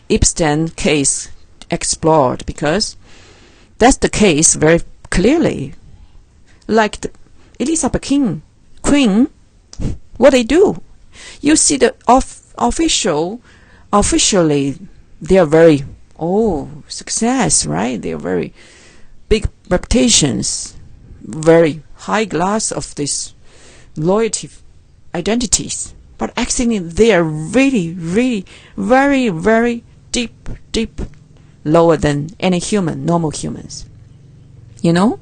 Epstein case explored, because that's the case very clearly. Like the Elizabeth Queen, what they do, you see the officially they are very success, right? They are very big reputations, very high class of this loyalty identities, but actually they are really very deep lower than any normal humans. Do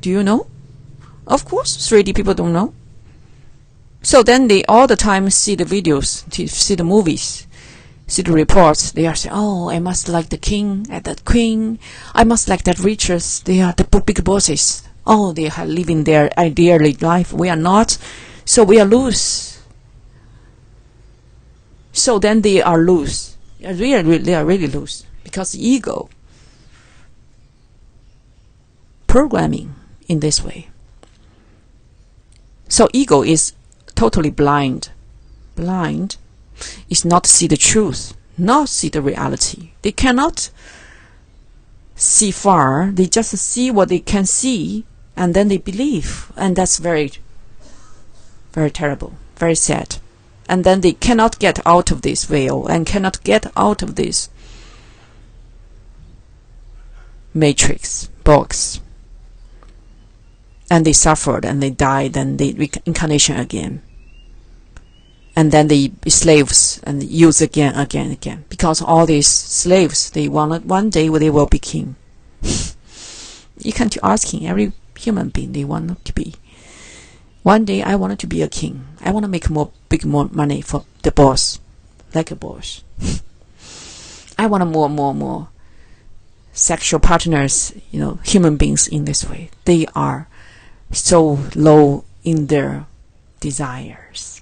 you know? Of course 3D people don't know. So then they all the time see the videos, see the movies, see the reports. They are saying, I must like the king and that queen, I must like that riches, they are the big bosses. They are living their ideal life, we are not, so we are loose. So then they are loose. They are really loose, because ego programming in this way. So ego is totally blind. Blind is not see the truth, not see the reality. They cannot see far. They just see what they can see, and then they believe, and that's very terrible, very sad. And then they cannot get out of this veil and cannot get out of this matrix box, and they suffered and they died, and they reincarnation again, and then they be slaves and use again, because all these slaves, they wanted one day they will be king. You can't asking every human being, they want to be. One day I wanted to be a king. I want to make more money for the boss, like a boss. I want more sexual partners, human beings in this way. They are so low in their desires,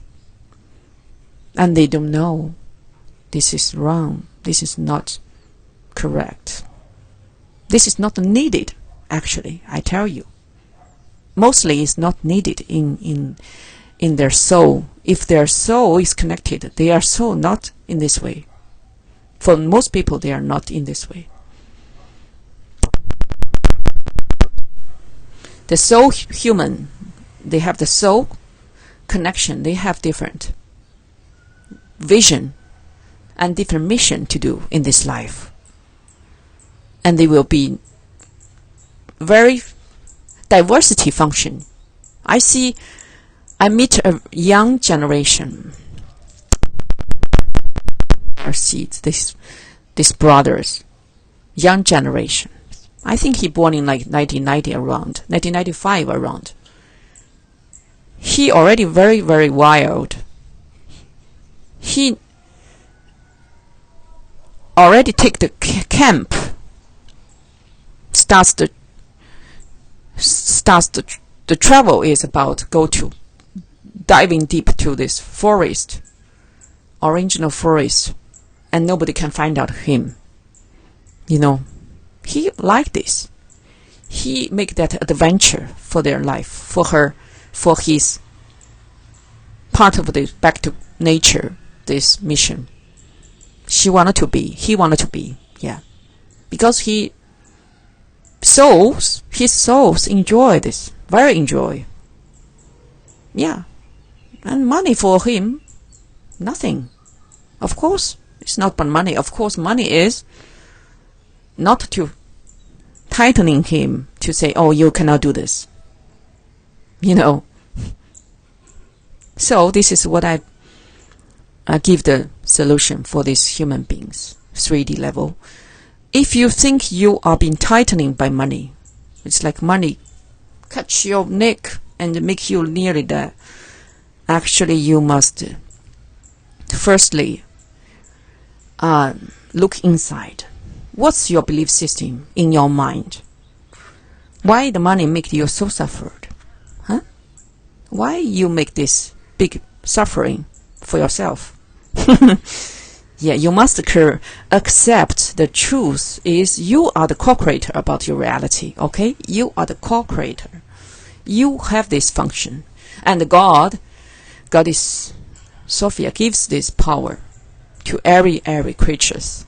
and they don't know this is wrong, this is not correct, this is not needed. Actually, I tell you, mostly it's not needed in their soul. If their soul is connected, they are so not in this way. For most people, they are not in this way. The soul human, they have the soul connection. They have different vision and different mission to do in this life. And they will be very diversity function. I meet a young generation. I see these brothers, young generation. I think he born in like 1995 around. He already very wild. He already take the camp, starts the travel is about go to diving deep to this forest, original forest, and nobody can find out him. He liked this. He make that adventure for their life, for his part of the back to nature, this mission. He wanted to be, yeah. Because his souls enjoy this, very enjoy. Yeah. And money for him, nothing. Of course, it's not but money. Of course, money is not to tightening him to say, oh, you cannot do this. So this is what I give the solution for these human beings, 3D level. If you think you are being tightening by money, it's like money catch your neck and make you nearly there. Actually, you must firstly look inside. What's your belief system in your mind? Why the money make you so suffered? Huh? Why you make this big suffering for yourself? Yeah, you must accept the truth is you are the co-creator about your reality, okay? You are the co-creator. You have this function. And Goddess Sophia gives this power to every creatures.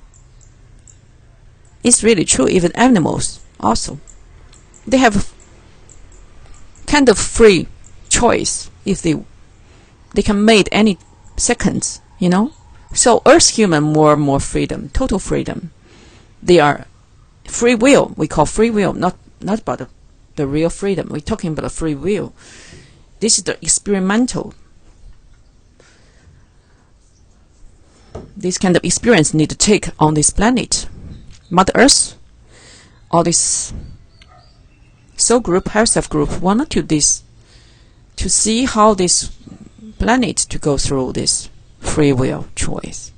It's really true. Even animals also, they have kind of free choice if they can make any seconds, So Earth human more freedom, total freedom. They are free will. We call free will, not about the real freedom. We're talking about the free will. This is the experimental. This kind of experience need to take on this planet. Mother Earth, all this soul group, higher self group, wanted to see how this planet to go through this free will choice.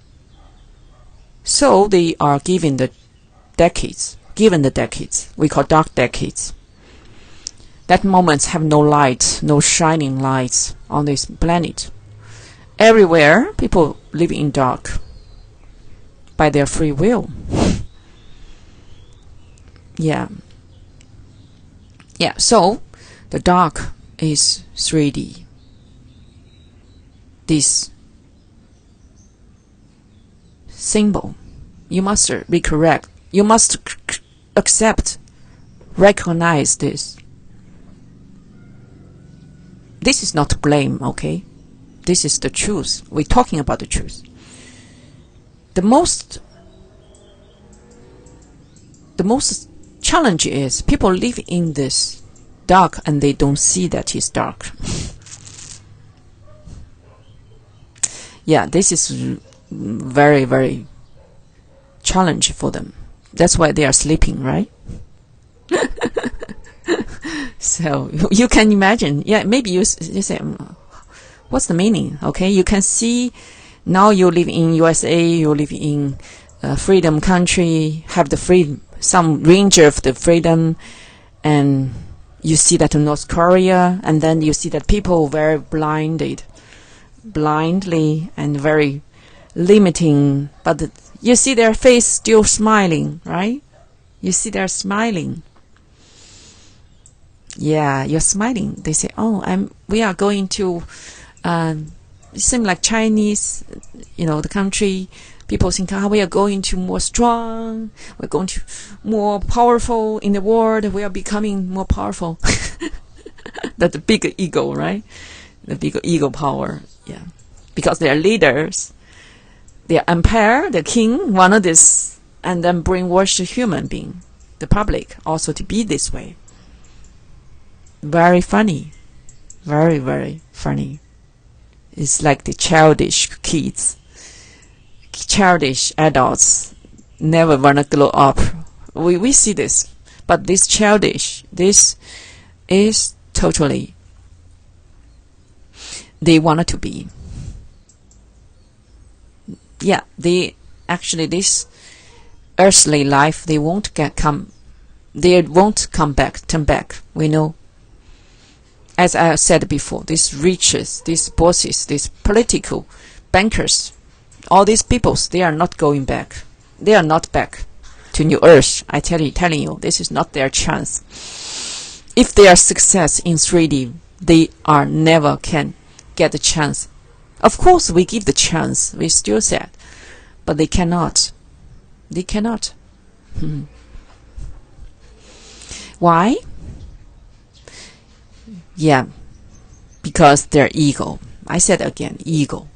So they are given the decades. We call dark decades. That moments have no light, no shining lights on this planet. Everywhere, people live in dark by their free will. Yeah. So the dark is 3D. This symbol, you must recorrect. You must accept, recognize this. This is not to blame, okay? This is the truth. We're talking about the truth. The most challenge is people live in this dark and they don't see that it's dark. Yeah, this is very, very challenge for them. That's why they are sleeping, right? So you can imagine. Yeah, maybe you say, what's the meaning? Okay, you can see now you live in USA, you live in freedom country, have the freedom, some range of the freedom, and you see that in North Korea, and then you see that people very blindly and very limiting, but you see their face still smiling, right? You see they're smiling. Yeah, you're smiling. They say, oh, we are going to, it seems like Chinese, the country, people think, we are going to more strong, we're going to more powerful in the world, we are becoming more powerful. That's the big ego, right? The big ego power, yeah. Because they are leaders, they are empire, the king, one of this, and then brainwash the human being, the public, also to be this way. Very funny. Very, very funny. It's like the childish kids. Childish adults never want to grow up. We see this. But this childish, this is totally they wanted to be. Yeah, they actually this earthly life, they won't turn back. We know. As I said before, these riches, these bosses, these political bankers, all these peoples, they are not going back. They are not back to New Earth. Telling you, this is not their chance. If they are success in 3D, they are never can get the chance. Of course, we give the chance. We still said, but they cannot. They cannot. Why? Yeah, because their ego. I said again, ego.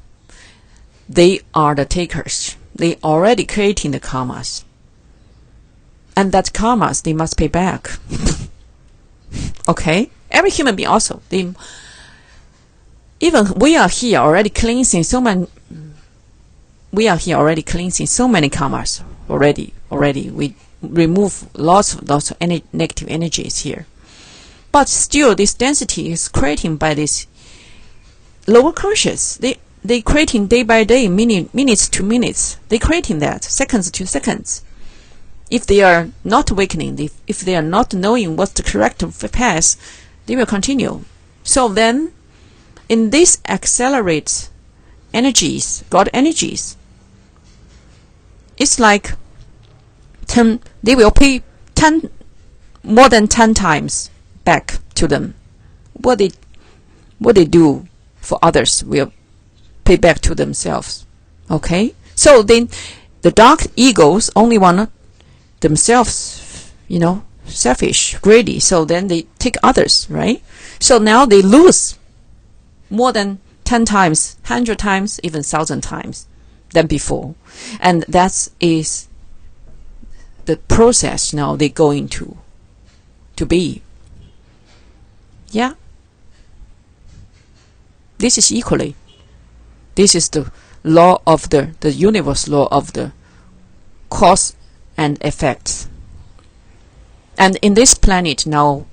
They are the takers. They already creating the karmas. And that karmas, they must pay back. Okay? Every human being also. Even we are here already cleansing so many. We are here already cleansing so many karmas already. We remove lots of negative energies here. But still, this density is created by this lower conscious. They creating day by day, minutes to minutes. They creating that, seconds to seconds. If they are not awakening, if they are not knowing what's the correct path, they will continue. So then, in this accelerate energies, God energies, it's like they will pay more than 10 times back to them. What they do for others will pay back to themselves. Okay? So then the dark egos only want themselves, selfish, greedy. So then they take others, right? So now they lose more than 10 times, 100 times, even 1,000 times than before. And that is the process now they're going to be. Yeah. This is equally. This is the law of the universe law of the cause and effects. And in this planet now,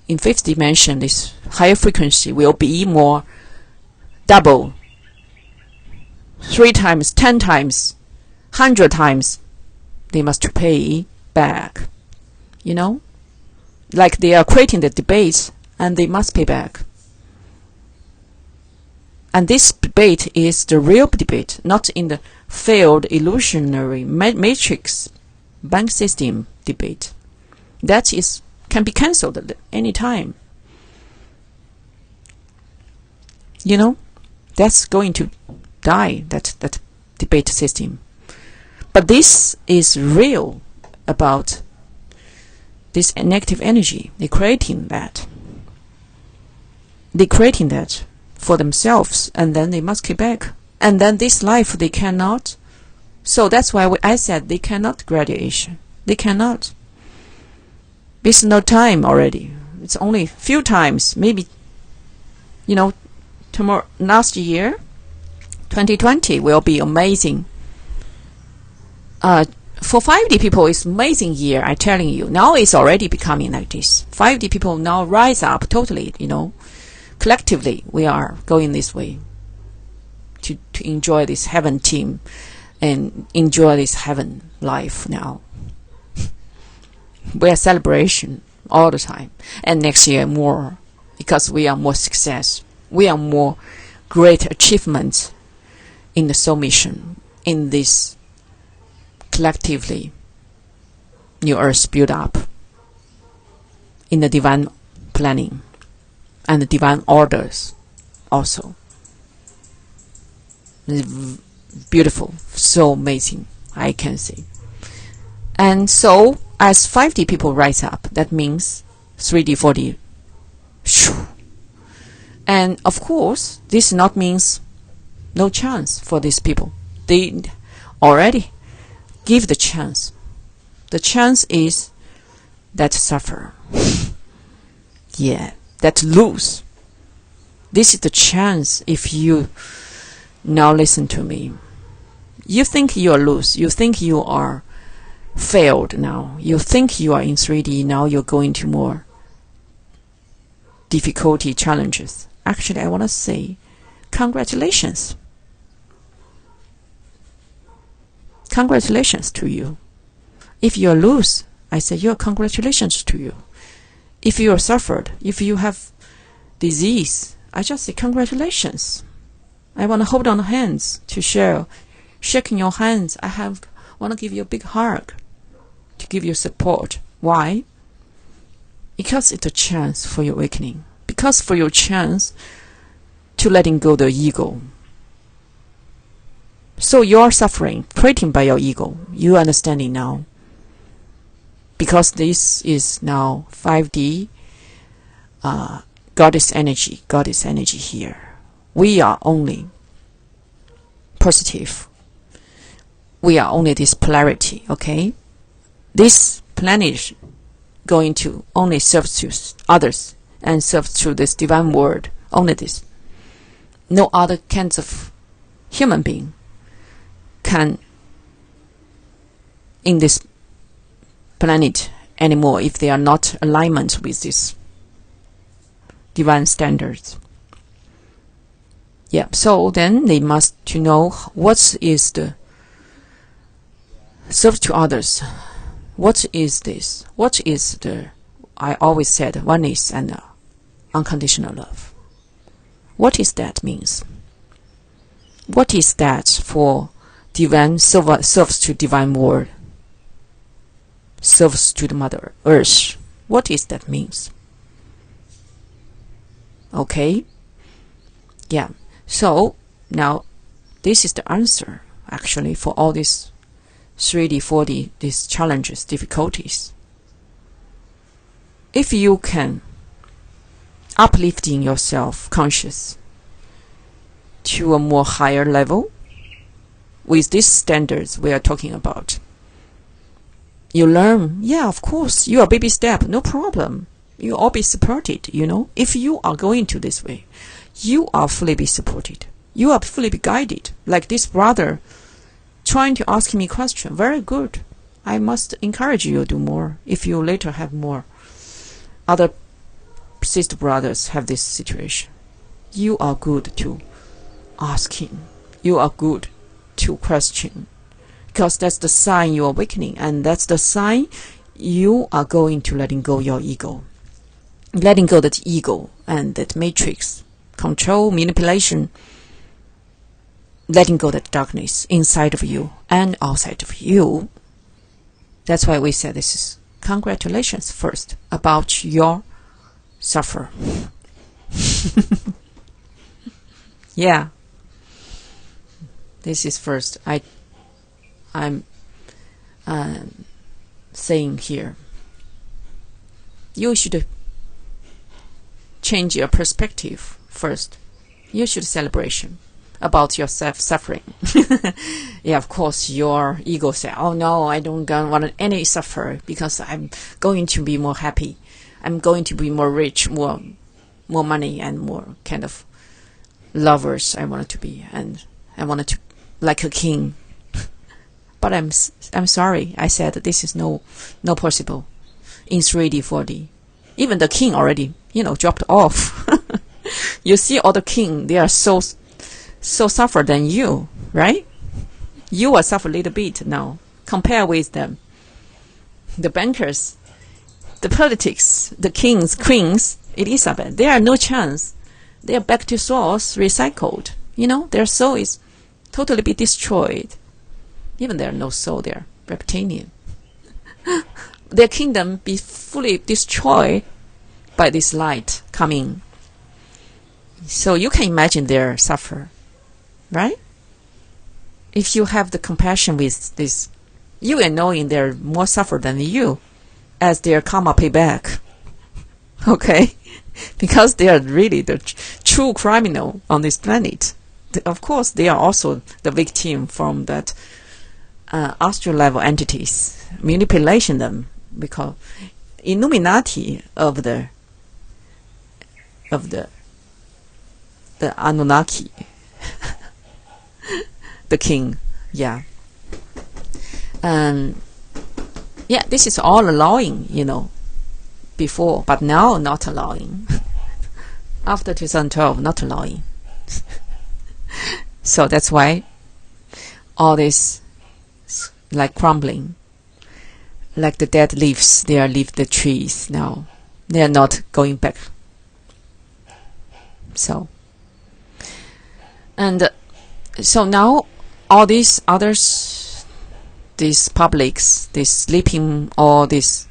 in fifth dimension, this higher frequency will be more double, 3 times, 10 times, 100 times. They must pay back. Like they are creating the debates, and they must pay back. And this debate is the real debate, not in the failed illusionary matrix bank system debate. That can be cancelled at any time. That's going to die, that debate system. But this is real about this negative energy. They're creating that. They're creating that for themselves, and then they must get back. And then this life they cannot. So that's why I said they cannot graduation. They cannot. There's no time already. It's only few times. Maybe, tomorrow, last year, 2020 will be amazing. For 5D people, it's amazing year, I'm telling you. Now it's already becoming like this. 5D people now rise up totally, Collectively, we are going this way to enjoy this heaven team and enjoy this heaven life now. We are celebration all the time. And next year more, because we are more success. We are more great achievements in the soul mission, in this collectively New Earth build up, in the divine planning and the divine orders also. Beautiful, so amazing, I can say. And so as 5D people rise up, that means 3D, 4D. And of course, this not means no chance for these people. They already give the chance. The chance is that suffer. Yeah, that lose. This is the chance if you now listen to me. You think you are lose. You think you are failed now. You think you are in 3D. Now you're going to more difficulty, challenges. Actually, I want to say congratulations. Congratulations to you. If you lose, I say, congratulations to you. If you suffered, if you have disease, I just say congratulations. I want to hold on hands to share, shaking your hands. Want to give you a big hug, to give you support. Why? Because it's a chance for your awakening. Because for your chance to letting go the ego. So you're suffering, threatened by your ego. You understanding now. Because this is now 5D, goddess energy here. We are only positive. We are only this polarity, okay? This planet going to only serve to others and serve to this divine world. Only this. No other kinds of human being can in this planet anymore if they are not alignment with this divine standards. Yeah, so then they must to know what is the serve to others. What is this? What is the, I always said, oneness and unconditional love. What is that means? What is that for divine serves to divine world? Serves to the Mother Earth. What is that means? Okay? Yeah. So, now, this is the answer, actually, for all these 3D, 4D, these challenges, difficulties. If you can uplifting yourself conscious to a more higher level with these standards we are talking about, you learn, yeah, of course, you are baby step, no problem. You all be supported, If you are going to this way, you are fully be supported. You are fully be guided. Like this brother trying to ask me question. Very good. I must encourage you to do more. If you later have more other sister brothers have this situation, you are good to asking. You are good to question. Because that's the sign you are awakening, and that's the sign you are going to letting go your ego. Letting go that ego and that matrix, control, manipulation, letting go that darkness inside of you and outside of you. That's why we said this is congratulations first about your suffer. Yeah. This is first. I'm saying here, you should change your perspective first. You should celebration about your suffering. Yeah, of course, your ego say, oh no, I don't want any suffer because I'm going to be more happy. I'm going to be more rich, more money and more kind of lovers I wanted to be, and I wanted to like a king. But I'm sorry, I said this is no possible in 3D, 4D. Even the king already, dropped off. You see all the king, they are so suffer than you, right? You will suffer a little bit now. Compare with them. The bankers, the politics, the kings, queens, Elizabeth, they are no chance. They are back to source, recycled. Their soul is totally be destroyed. Even there are no soul there, reptilian. Their kingdom be fully destroyed by this light coming. So you can imagine their suffer, right? If you have the compassion with this, you will knowing they're more suffer than you, as their karma payback. Okay? Because they are really the true criminal on this planet. Of course, they are also the victim from that astral level entities manipulation them, because Illuminati of the Anunnaki, the king, yeah. Yeah, this is all allowing, before, but now not allowing. After 2012, not allowing. So that's why all this like crumbling. like the dead leaves. They are leave the trees now. They are not going back. So, and so now all these others, these publics, this sleeping, all this,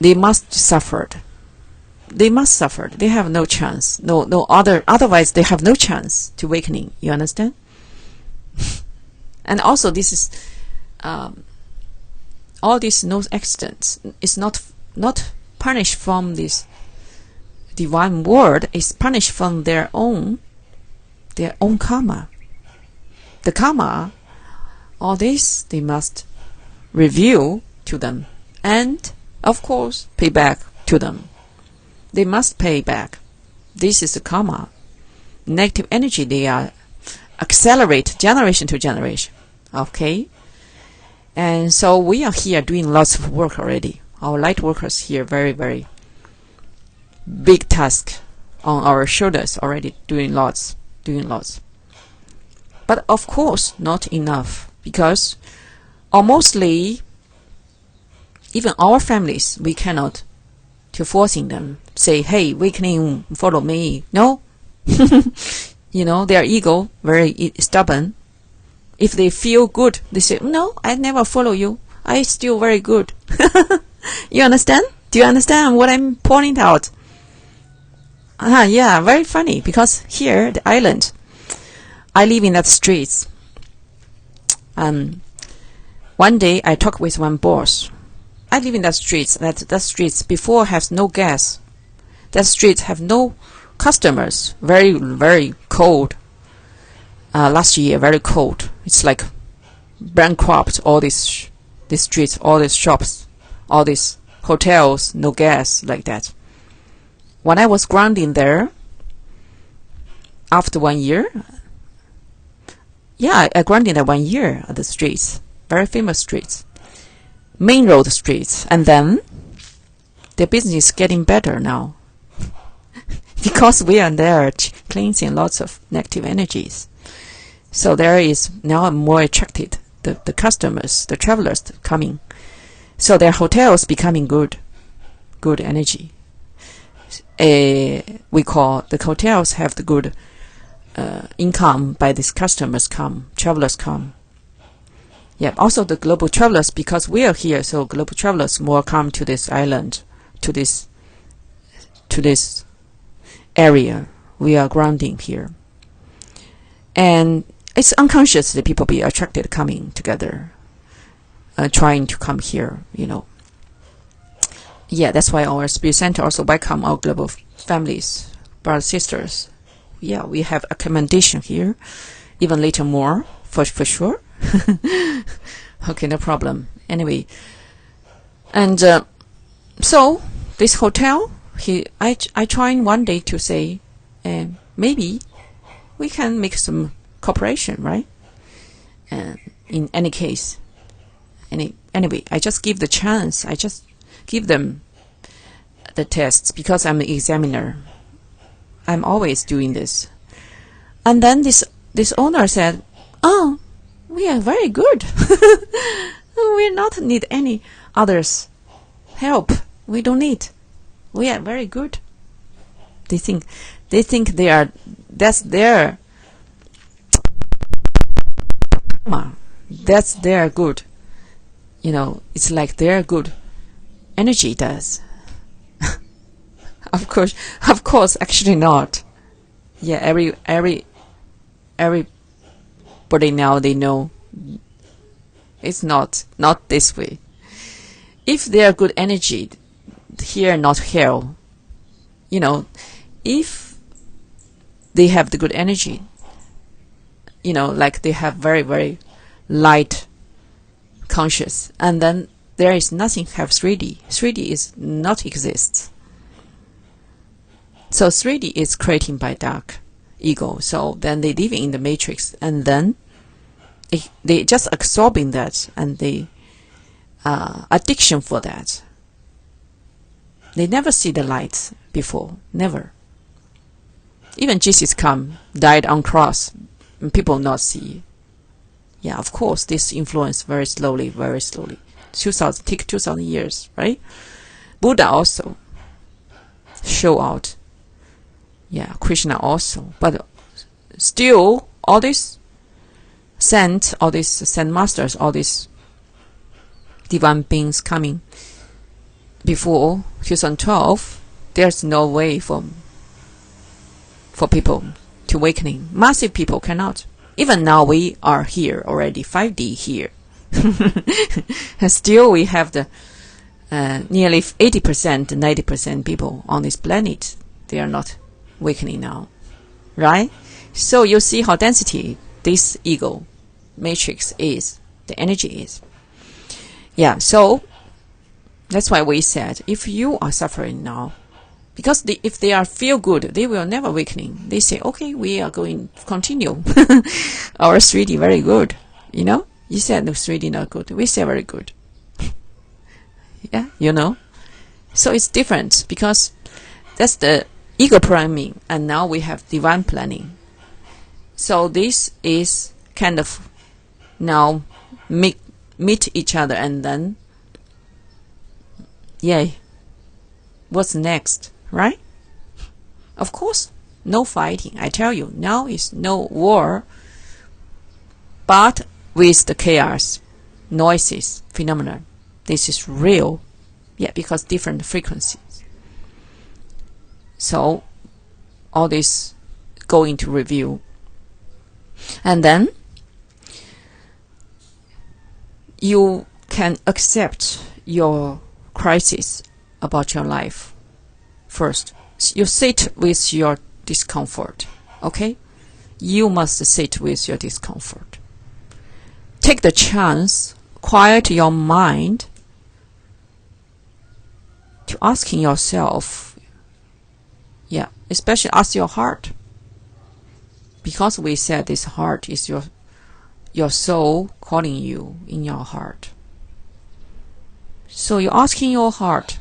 they must suffer. They must suffer. They have no chance. Otherwise they have no chance to awakening. You understand? And also this is all these no accidents is not punished from this divine word, is punished from their own karma. The karma, all this they must review to them, and of course pay back to them. They must pay back. This is the karma. Negative energy, they are accelerate generation to generation. Okay? And so we are here doing lots of work already. Our light workers here, very, very big task on our shoulders already, doing lots. But of course, not enough, because mostly, even our families, we cannot to forcing them, say, hey, awakening, follow me. No. Their ego, very stubborn. If they feel good, they say, no, I never follow you. I still very good. You understand? Do you understand what I'm pointing out? Yeah, very funny, because here, the island, I live in that streets. One day I talked with one boss. I live in that streets. That streets before has no gas. That streets have no customers. Very, very cold. Last year, very cold. It's like bankrupt. All these streets, all these shops, all these hotels, no gas, like that. When I was grounding there, after 1 year, I grounded there 1 year at the streets, very famous streets. Main road streets, and then the business is getting better now because we are there cleansing lots of negative energies. So there is now more attracted the customers, the travelers coming. So their hotels becoming good energy. We call the hotels have the good income by these customers come, travelers come. Yeah, also the global travelers, because we are here, so global travelers more come to this island, to this area. We are grounding here. And it's unconscious that people be attracted coming together, trying to come here, Yeah, that's why our Spirit Center also welcome our global families, brothers, sisters. Yeah, we have accommodation here, even later more, for sure. Okay, no problem. Anyway, and so this hotel, I tried one day to say, maybe we can make some cooperation, right? And in any case, anyway, I just give the chance. I just give them the tests because I'm an examiner. I'm always doing this. And then this owner said, "Oh, we are very good. We not need any others help. We don't need. We are very good." They think that's their that's their good. It's like their good energy does. Of course, actually not. Yeah, everybody now they know it's not this way. If they are good energy, here not hell. If they have the good energy, like they have very, very light conscious, and then there is nothing have 3D. 3D is not exists. So 3D is created by dark ego. So then they live in the matrix, and then they just absorbing that, and they addiction for that. They never see the light before, never. Even Jesus died on cross, and people not see. Yeah, of course, this influence very slowly, take 2,000 years, right? Buddha also show out. Yeah, Krishna also. But still, all these saints, all these saint masters, all these divine beings coming before 2012, there's no way for people to awakening. Massive people cannot. Even now we are here already, 5D here. And still we have the nearly 80%, 90% people on this planet. They are not awakening now. Right? So you see how density this ego matrix is, the energy is. Yeah, so that's why we said, if you are suffering now, because if they are feel good, they will never awakening. They say, okay, we are going to continue. Our 3D very good. You know? You said no, 3D not good. We say very good. Yeah, you know? So it's different because that's the ego programming, and now we have divine planning. So this is kind of now meet each other, and then yay, what's next, right? Of course, no fighting. I tell you, now is no war, but with the chaos, noises, phenomena. This is real, yeah, because different frequencies. So all this go into review, and then you can accept your crisis about your life first. You sit with your discomfort, okay? You must sit with your discomfort. Take the chance, quiet your mind to asking yourself, yeah, especially ask your heart. Because we said this heart is your soul calling you in your heart. So you're asking your heart,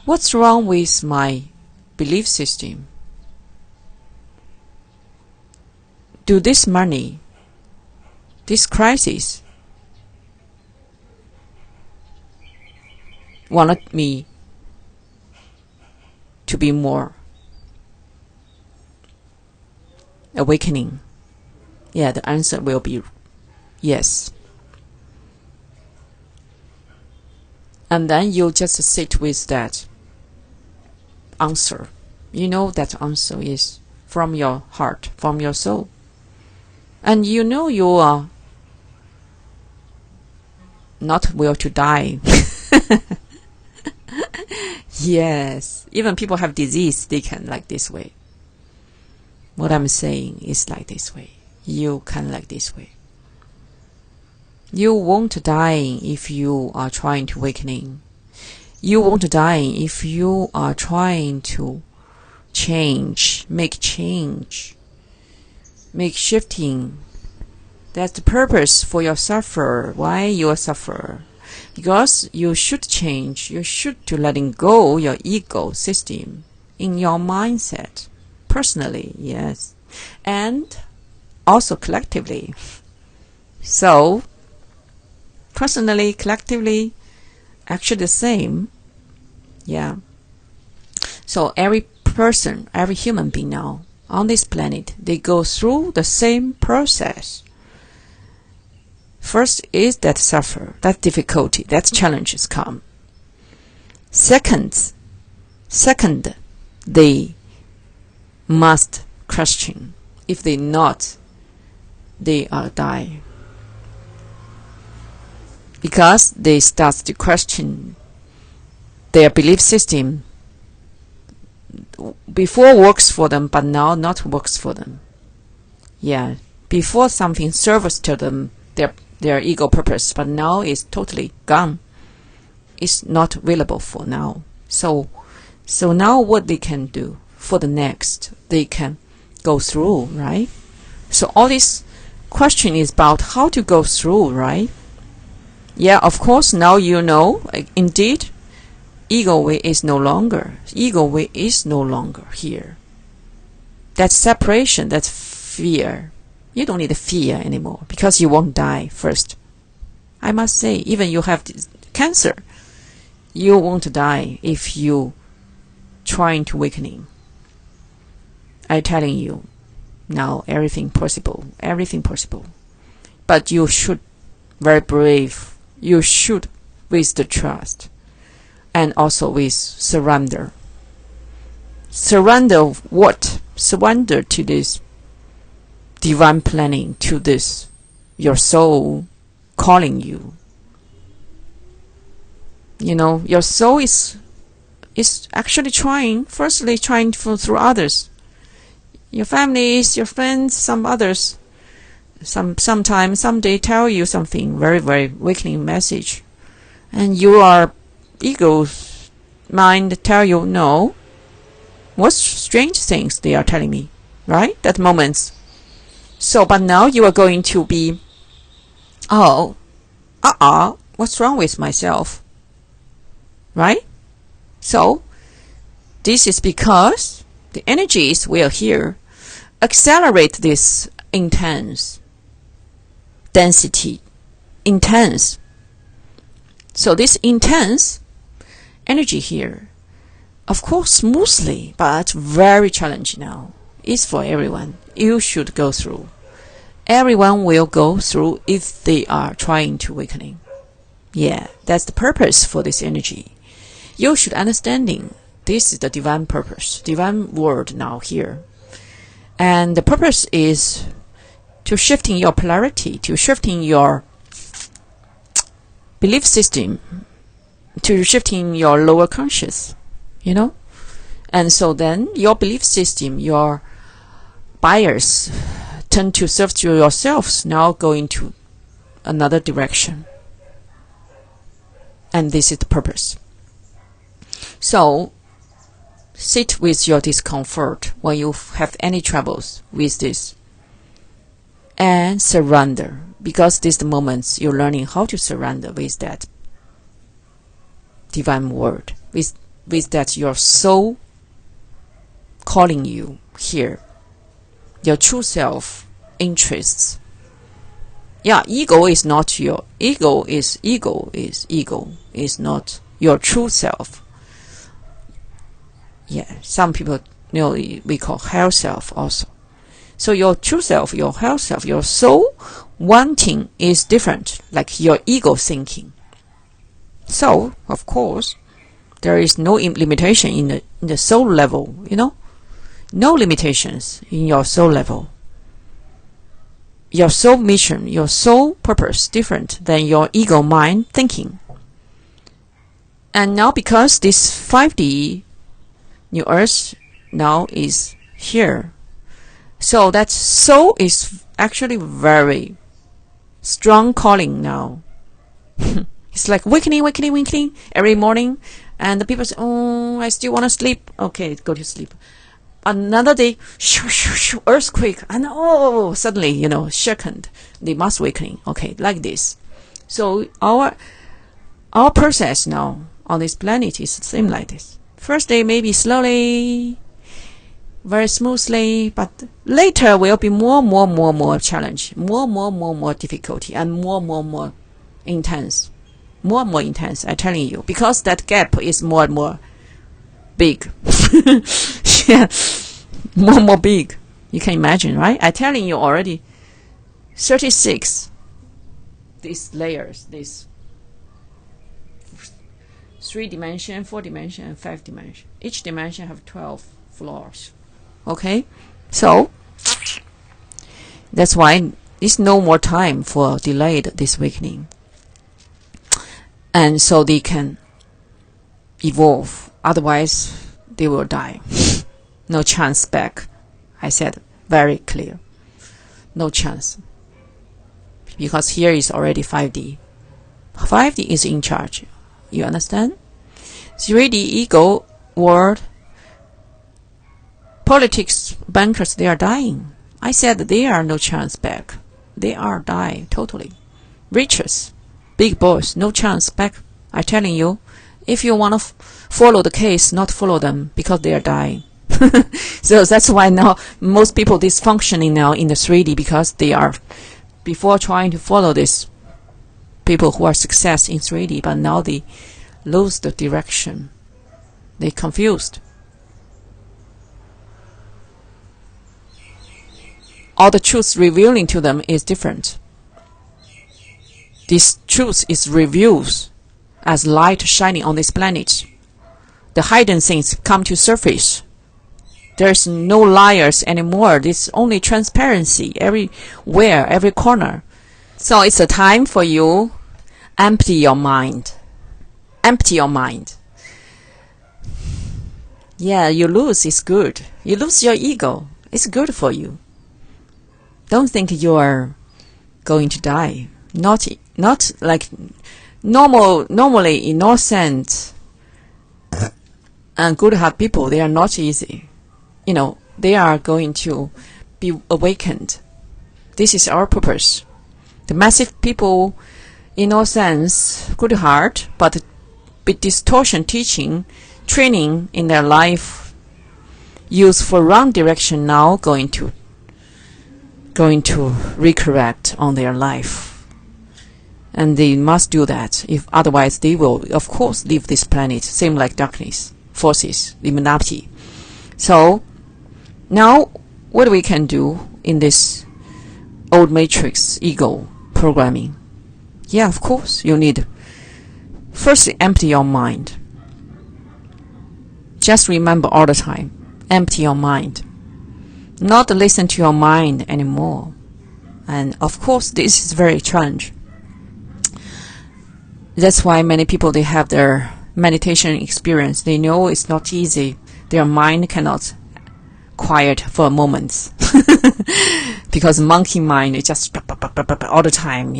what's wrong with my belief system? Do this money, this crisis, wanted me to be more awakening? Yeah, the answer will be yes. And then you just sit with that answer. You know that answer is from your heart, from your soul. And you know you are not will to die. Yes, even people have disease, they can like this way. What I'm saying is like this way. You can like this way. You won't die if you are trying to awakening. You won't die if you are trying to change, make shifting. That's the purpose for your suffer. Why you suffer? Because you should change. You should to letting go your ego system in your mindset. Personally, yes. And also collectively. So, personally, collectively, actually the same. Yeah. So every person, every human being now on this planet, they go through the same process. First is that suffer, that difficulty, that challenges come. Second, they must question. If they not, they are die. Because they start to question their belief system. Before works for them, but now not works for them. Yeah, before something serves to them, their ego purpose, but now it's totally gone. It's not available for now. So now what they can do for the next, they can go through, right? So all this question is about how to go through, right? Yeah, of course, now you know, indeed, ego way is no longer. Ego way is no longer here. That's separation, that's fear. You don't need fear anymore because you won't die first. I must say, even you have cancer, you won't die if you trying to awakening. I'm telling you now, everything possible. But you should very brave. You should with the trust and also with surrender. Surrender what? Surrender to this divine planning, to this your soul calling you. You know, your soul is actually trying, firstly trying through others. Your families, your friends, some others. Sometime, someday tell you something very, very awakening message. And your ego's mind tell you, no, what strange things they are telling me, right? That moments. So, but now you are going to be, what's wrong with myself? Right? So, this is because the energies we are here accelerate this intense density. Intense. So this intense energy here, of course smoothly, but very challenging now, is for everyone. You should go through. Everyone will go through if they are trying to awakening. Yeah, that's the purpose for this energy. You should understanding this is the divine purpose, divine word now here. And the purpose is to shifting your polarity, to shifting your belief system, to shifting your lower conscious, you know. And so then your belief system, your bias tend to serve to yourselves, now going to another direction. And this is the purpose. So sit with your discomfort when you have any troubles with this and surrender, because these are the moments you're learning how to surrender with that divine word, with that your soul calling you here, your true self interests. Yeah, ego is not your ego is not your true self. Yeah, some people, you know, we call higher self also. So your true self, your higher self, your soul wanting is different, like your ego thinking. So, of course, there is no limitation in the soul level, you know. No limitations in your soul level. Your soul mission, your soul purpose different than your ego mind thinking. And now because this 5D New Earth now is here, so that soul is actually very strong calling now. It's like awakening every morning, and the people say, oh, I still want to sleep. Okay, go to sleep. Another day, earthquake, and suddenly, you know, shaken. They must awakening. Okay, like this. So our process now on this planet is the same like this. First day maybe slowly, very smoothly, but later will be more challenge, more difficulty, and more intense. More and more intense, I'm telling you, because that gap is more and more big. Yeah, more and more big. You can imagine, right? I'm telling you already, 36, these layers, this 3 dimension, 4 dimension, and 5 dimension. Each dimension have 12 floors. Okay? So, that's why there's no more time for delayed this awakening. And so they can evolve. Otherwise, they will die. No chance back. I said very clear. No chance. Because here is already 5D. 5D is in charge. You understand? 3D ego, world, politics, bankers, they are dying. I said they are no chance back. They are dying totally. Riches, big boss, no chance back. I'm telling you, if you want to follow the case, not follow them, because they are dying. So that's why now most people dysfunctioning now in the 3D, because they are, before trying to follow this people who are success in 3D, but now they lose the direction. They're confused. All the truth revealing to them is different. This truth is revealed as light shining on this planet. The hidden things come to surface. There's no liars anymore. There's only transparency everywhere, every corner. So it's a time for you. Empty your mind. Empty your mind. Yeah, you lose is good. You lose your ego. It's good for you. Don't think you are going to die. Not like normally innocent and good-hearted people. They are not easy. They are going to be awakened. This is our purpose. The massive people, innocence, good heart, but with distortion teaching, training in their life, used for wrong direction now, going to recorrect on their life. And they must do that. If otherwise, they will, of course, leave this planet. Same like darkness, forces, Illuminati. So, now, what we can do in this old matrix ego programming? Yeah, of course, you need firstly empty your mind. Just remember all the time, empty your mind. Not listen to your mind anymore. And of course, this is very challenging. That's why many people, they have their meditation experience. They know it's not easy. Their mind cannot quiet for moments because monkey mind is just all the time,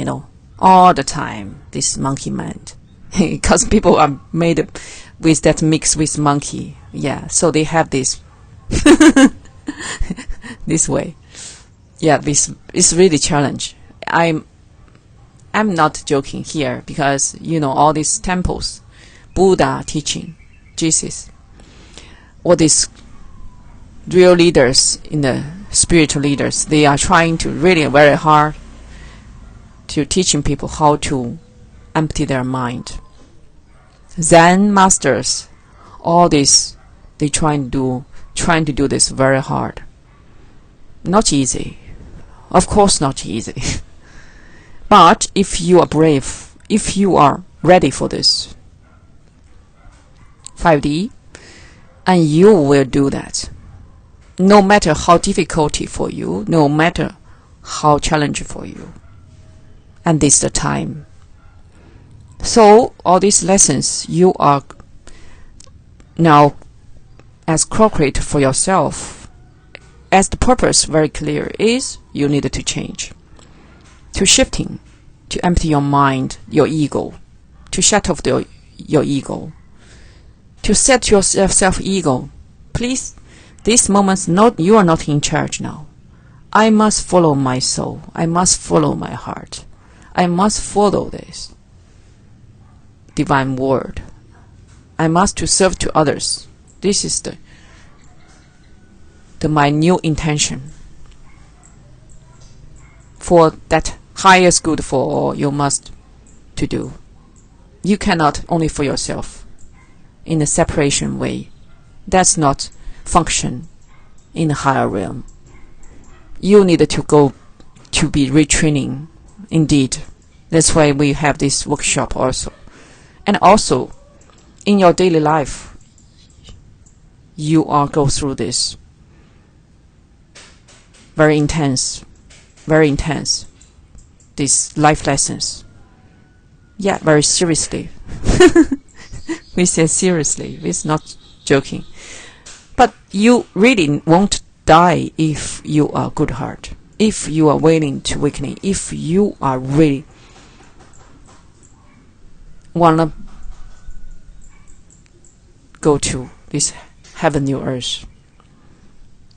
all the time, this monkey mind. Because people are made with that mix with monkey. Yeah, so they have this this way. Yeah, this is really challenge. I'm not joking here because all these temples, Buddha teaching, Jesus, all these real leaders in the spiritual leaders, they are trying to really very hard to teaching people how to empty their mind. Zen masters, all this, they trying to do this very hard. Not easy. Of course not easy. But if you are brave, if you are ready for this 5D, and you will do that. No matter how difficult for you, no matter how challenging for you. And this is the time. So, all these lessons, you are now as concrete for yourself. As the purpose very clear is, you need to change. To shifting, to empty your mind, your ego. To shut off your ego. To set your self-ego. Please, these moments, you are not in charge now. I must follow my soul. I must follow my heart. I must follow this divine word. I must to serve to others. This is my new intention. For that highest good for all, you must to do. You cannot only for yourself in a separation way. That's not function in the higher realm. You need to go to be retraining. Indeed, that's why we have this workshop also. And also, in your daily life, you are go through this very intense, these life lessons. Yeah, very seriously. We say seriously, it's not joking. But you really won't die if you are good heart, if you are willing to awaken, if you are really wanna go to this heaven new earth.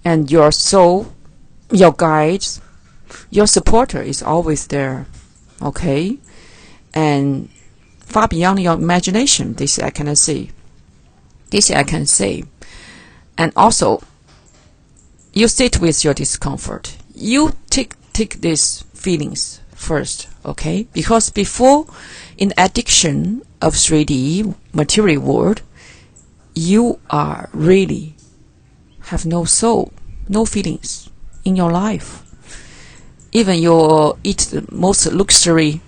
And your soul, your guides, your supporter is always there. Okay? And far beyond your imagination, this I cannot say. This I can say. And also, you sit with your discomfort. You take these feelings first, okay? Because before, in addiction of 3D material world, you are really have no soul, no feelings in your life. Even you eat the most luxury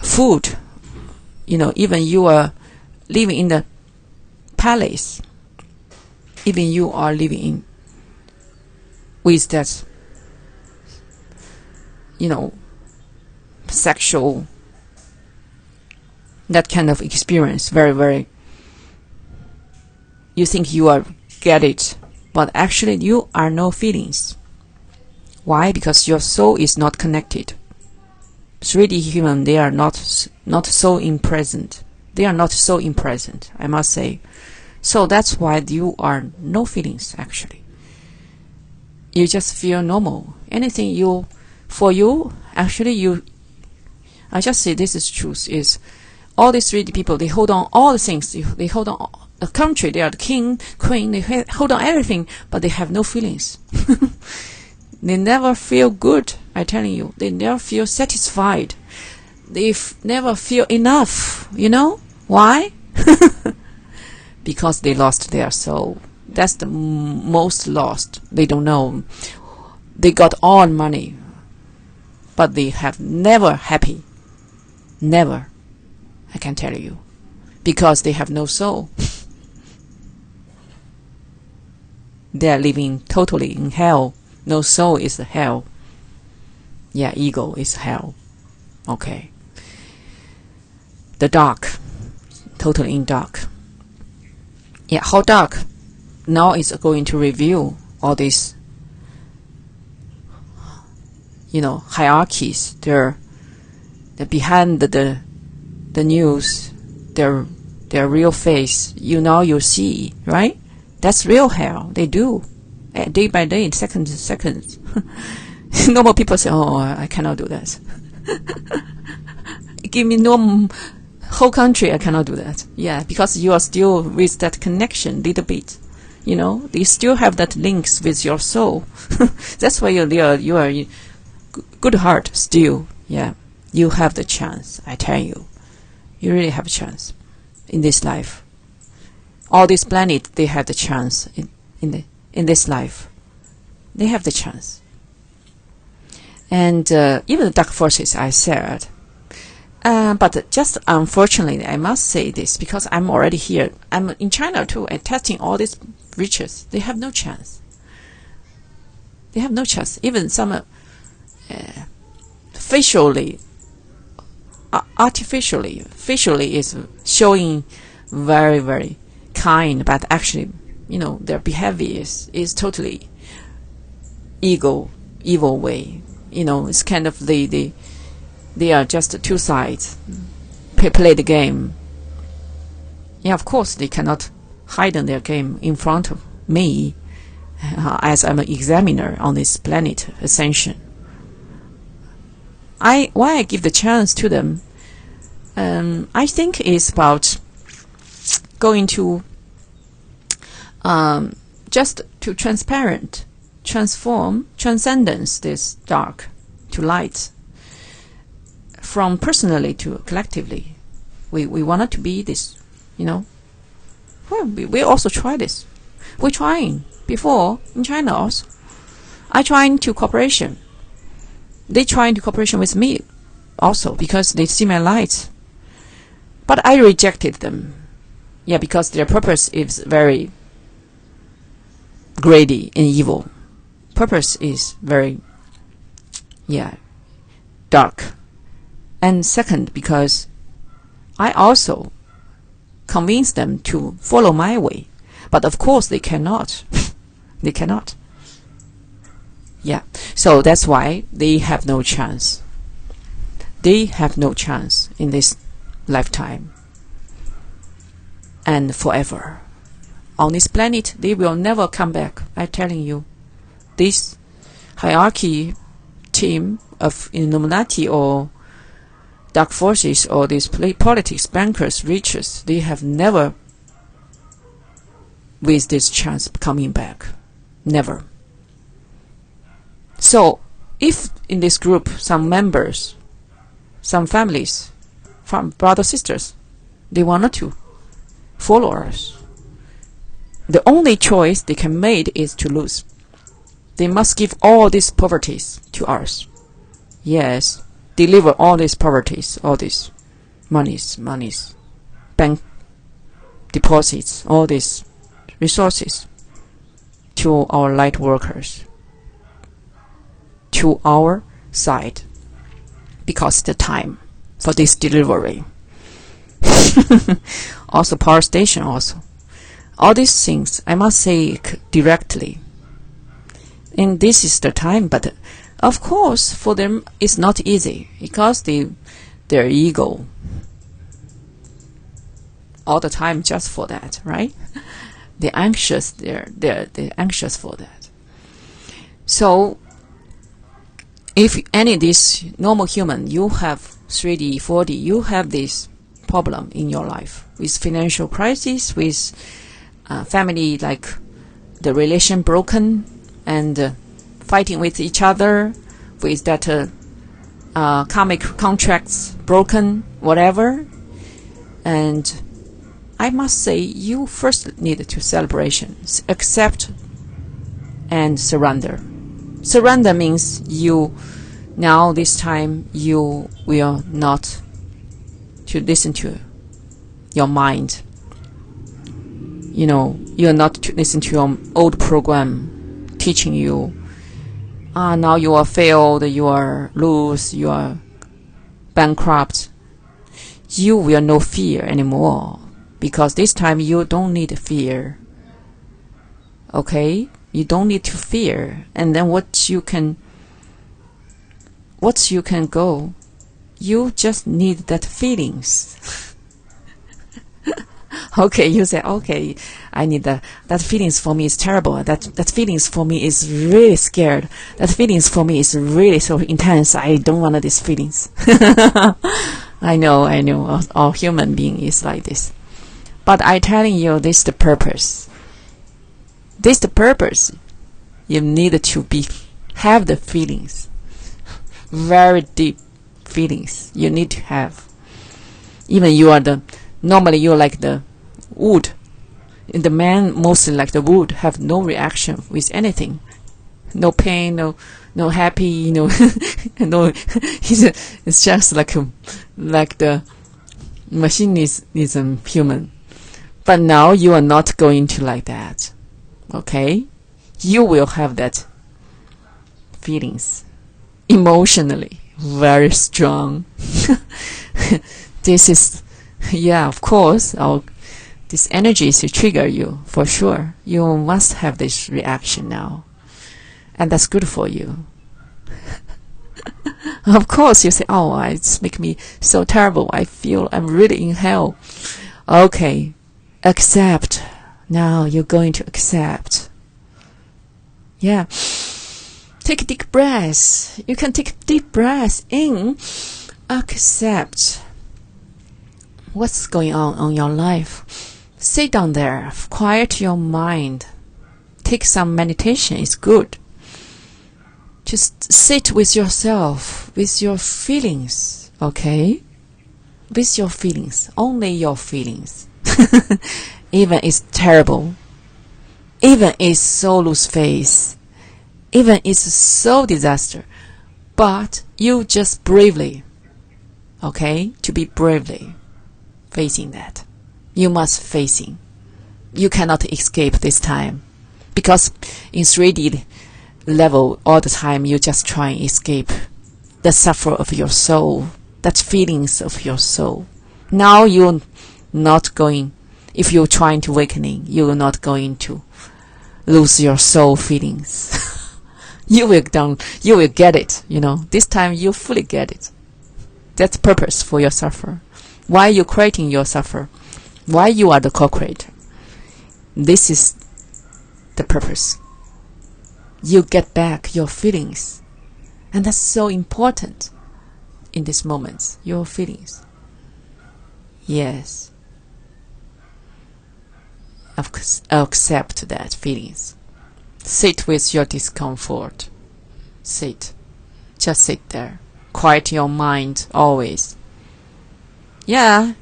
food, even you are living in the palace, even you are living in with that sexual, that kind of experience, very, very, you think you are get it, but actually you are no feelings. Why? Because your soul is not connected. 3D human, they are not so in present. They are not so in present, I must say. So that's why you are no feelings, actually. You just feel normal. Anything for you, actually I just say this is truth, is all these 3D people, they hold on all the things. They hold on a country, they are the king, queen, they hold on everything, but they have no feelings. They never feel good, I'm telling you. They never feel satisfied. They never feel enough, Why? Because they lost their soul. That's the most lost. They don't know. They got all money, but they have never happy. Never. I can tell you. Because they have no soul. They are living totally in hell. No soul is hell. Yeah, ego is hell. Okay. The dark. Totally in dark. Yeah, how dark? Now it's going to review all these, hierarchies. They're behind the news. Their real face. You see, right? That's real hell. They do. Day by day, second to second. Normal people say, oh, I cannot do that. Give me whole country, I cannot do that. Yeah, because you are still with that connection, little bit. You still have that links with your soul. That's why you are good heart still. Yeah, you have the chance, I tell you. You really have a chance in this life. All this planet, they have the chance in this life. They have the chance. And even the dark forces, I said. But just unfortunately, I must say this, because I'm already here. I'm in China too, and testing all these riches. They have no chance. They have no chance. Even some facially is showing very, very kind, but actually, their behavior is totally evil way. It's kind of they are just two sides. Play the game. Yeah, of course they cannot hide their game in front of me, as I'm an examiner on this planet Ascension. Why I give the chance to them? I think it's about going to just to transcendence this dark to light, from personally to collectively. We wanted to be this, Well, we also try this. We're trying before in China also. I trying to cooperation. They trying to cooperation with me also because they see my lights. But I rejected them. Yeah, because their purpose is very greedy and evil. Purpose is very, dark. And second, because I also convinced them to follow my way. But of course they cannot. They cannot. Yeah. So that's why they have no chance. They have no chance in this lifetime. And forever. On this planet, they will never come back. I'm telling you. This hierarchy team of Illuminati or dark forces or these politics, bankers, riches, they have never with this chance coming back. Never. So if in this group some members, some families, from brothers, sisters, they wanted to follow us, the only choice they can make is to lose. They must give all these poverties to us. Yes, deliver all these poverties, all these monies, bank deposits, all these resources to our light workers, to our side, because the time for this delivery. Also power station also. All these things I must say directly. And this is the time, but of course for them it's not easy because their ego all the time just for that, right? They're anxious. They're anxious for that. So if any of this normal human, you have 3D, 4D, you have this problem in your life with financial crisis, with family, like the relation broken and fighting with each other, with that karmic contracts broken, whatever. And I must say, you first need to celebration, accept and surrender. Surrender means you, now this time, you will not to listen to your mind. You know, you're not to listen to your old program teaching you, now you are failed, you are lose, you are bankrupt. You will no fear anymore, because this time you don't need fear. Okay? You don't need to fear. And then what you can go, you just need that feelings. Okay, you say, okay, I need that feelings for me is terrible. That feelings for me is really scared. That feelings for me is really so intense. I don't want these feelings. I know, all human being is like this. But I telling you, this is the purpose. This is the purpose. You need to have the feelings. Very deep feelings you need to have. Even you are normally you're like the wood. And the man mostly like the wood, have no reaction with anything. No pain, no happy, no, it's just like the machinism human. But now you are not going to like that. Okay? You will have that feelings. Emotionally. Very strong. This is, yeah, of course, this energy is to trigger you, for sure. You must have this reaction now. And that's good for you. Of course, you say, oh, it's making me so terrible. I feel I'm really in hell. Okay. Accept. Now you're going to accept. Yeah. Take deep breaths. You can take deep breaths in. Accept what's going on your life. Sit down there. Quiet your mind. Take some meditation. It's good. Just sit with yourself, with your feelings. Okay? With your feelings. Only your feelings. Even it's terrible, even it's so lose face, even it's so disaster, but you just bravely, okay, to be bravely facing that. You must facing. You cannot escape this time, because in 3D level all the time you just try and escape the suffer of your soul, that feelings of your soul. Now you're not going, if you're trying to awakening, you're not going to lose your soul feelings. You will get it, this time you fully get it. That's purpose for your suffer. Why you creating your suffer? Why you are the co-creator? This is the purpose. You get back your feelings. And that's so important in these moments, your feelings. Yes. Accept that feelings. Sit with your discomfort. Sit. Just sit there. Quiet your mind always. Yeah.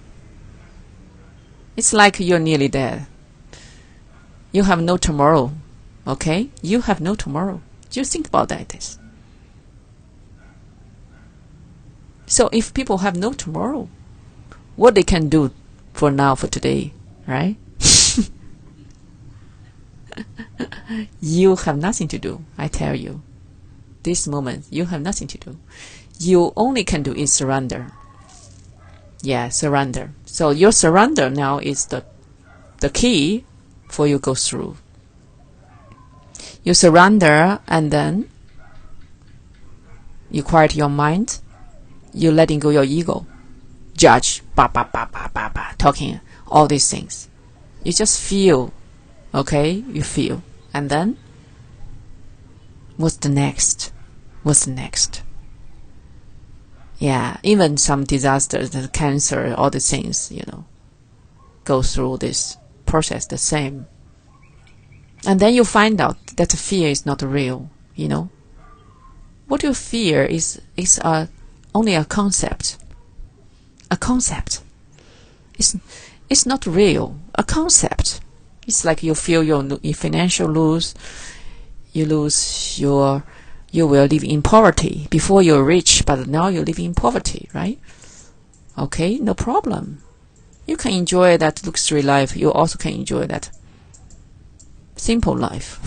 It's like you're nearly dead. You have no tomorrow. Okay? You have no tomorrow. Just think about that. So if people have no tomorrow, what they can do for now, for today, right? You have nothing to do, I tell you. This moment, you have nothing to do. You only can do is surrender. Yeah, surrender. So your surrender now is the key for you go through. You surrender, and then you quiet your mind. You letting go your ego. Judge, talking, all these things. You just feel, okay? You feel. And then, what's the next? What's the next? Yeah, even some disasters, the cancer, all the things, go through this process the same. And then you find out that the fear is not real, What you fear is only a concept. A concept. It's not real. A concept. It's like you feel your financial lose. You will live in poverty. Before you're rich, but now you live in poverty, right? Okay, no problem. You can enjoy that luxury life. You also can enjoy that simple life.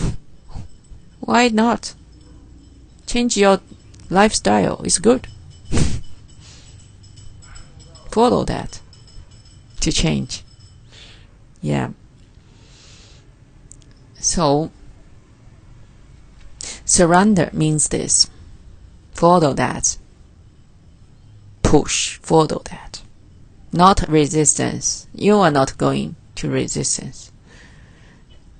Why not? Change your lifestyle. It's good. Follow that to change. Yeah. So, surrender means this. Follow that. Push. Follow that. Not resistance. You are not going to resistance.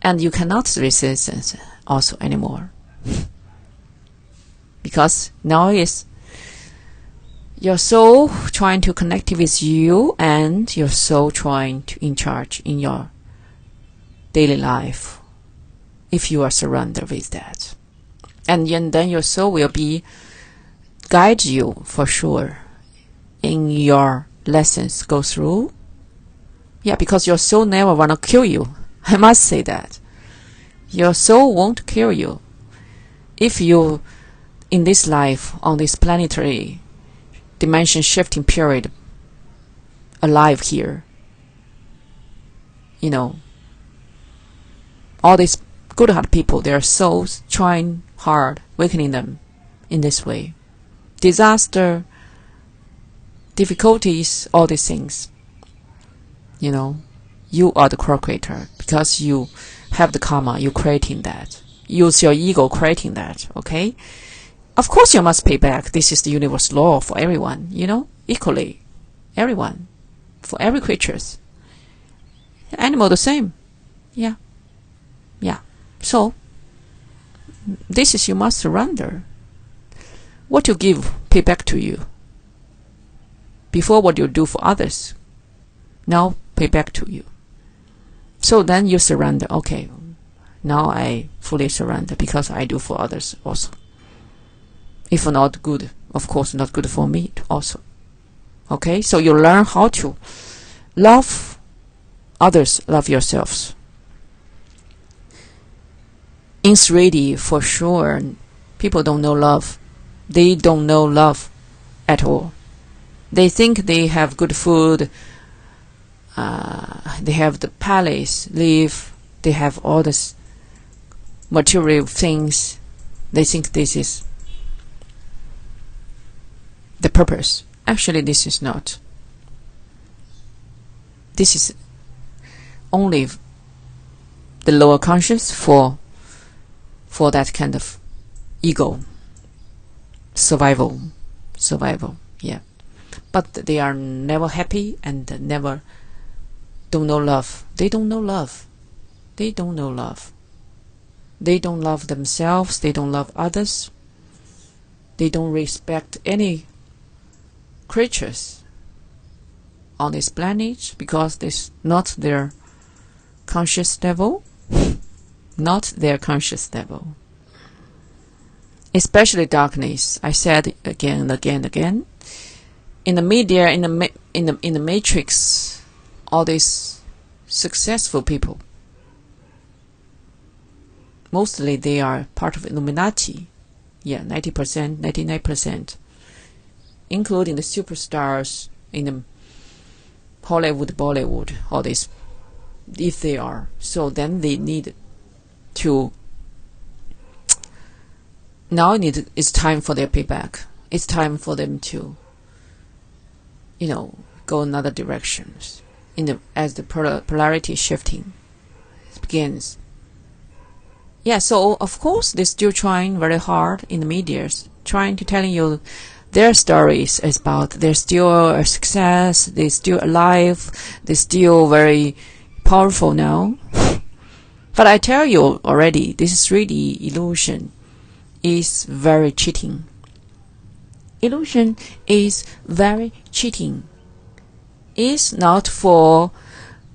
And you cannot resistance also anymore. Because now is your soul trying to connect with you, and your soul trying to in charge in your daily life. If you are surrendered with that. And then your soul will guide you for sure in your lessons go through. Yeah, because your soul never want to kill you. I must say that. Your soul won't kill you. If you, in this life, on this planetary dimension shifting period, alive here, all these good-hearted people, their souls trying hard, awakening them in this way. Disaster, difficulties, all these things. You are the co-creator because you have the karma, you creating that. Use your ego creating that, okay? Of course you must pay back. This is the universe law for everyone, equally. Everyone. For every creatures. Animal the same. Yeah. Yeah. So, this is you must surrender. What you give, pay back to you. Before what you do for others, now pay back to you. So then you surrender. Okay, now I fully surrender because I do for others also. If not good, of course not good for me also. Okay, so you learn how to love others, love yourselves. In 3D, for sure, people don't know love. They don't know love at all. They think they have good food, they have the palace, live, they have all this material things. They think this is the purpose. Actually, this is not. This is only the lower conscious for that kind of ego. Survival, yeah. But they are never happy and never don't know love. They don't know love. They don't know love. They don't love themselves. They don't love others. They don't respect any creatures on this planet because this not their conscious level. Not their conscious level. especially darkness. I said again and again and again. In the media, in the matrix, all these successful people, mostly they are part of Illuminati. Yeah, 90%, 99%, including the superstars in the Hollywood, Bollywood, all this, if they are. So then they need to, now it's time for their payback. It's time for them to, go another directions. As the polarity shifting begins. Yeah, so of course they're still trying very hard in the medias, trying to telling you their stories is about they're still a success, they're still alive, they're still very powerful now. But I tell you already, this is really illusion. Is very cheating. Illusion is very cheating. It's not for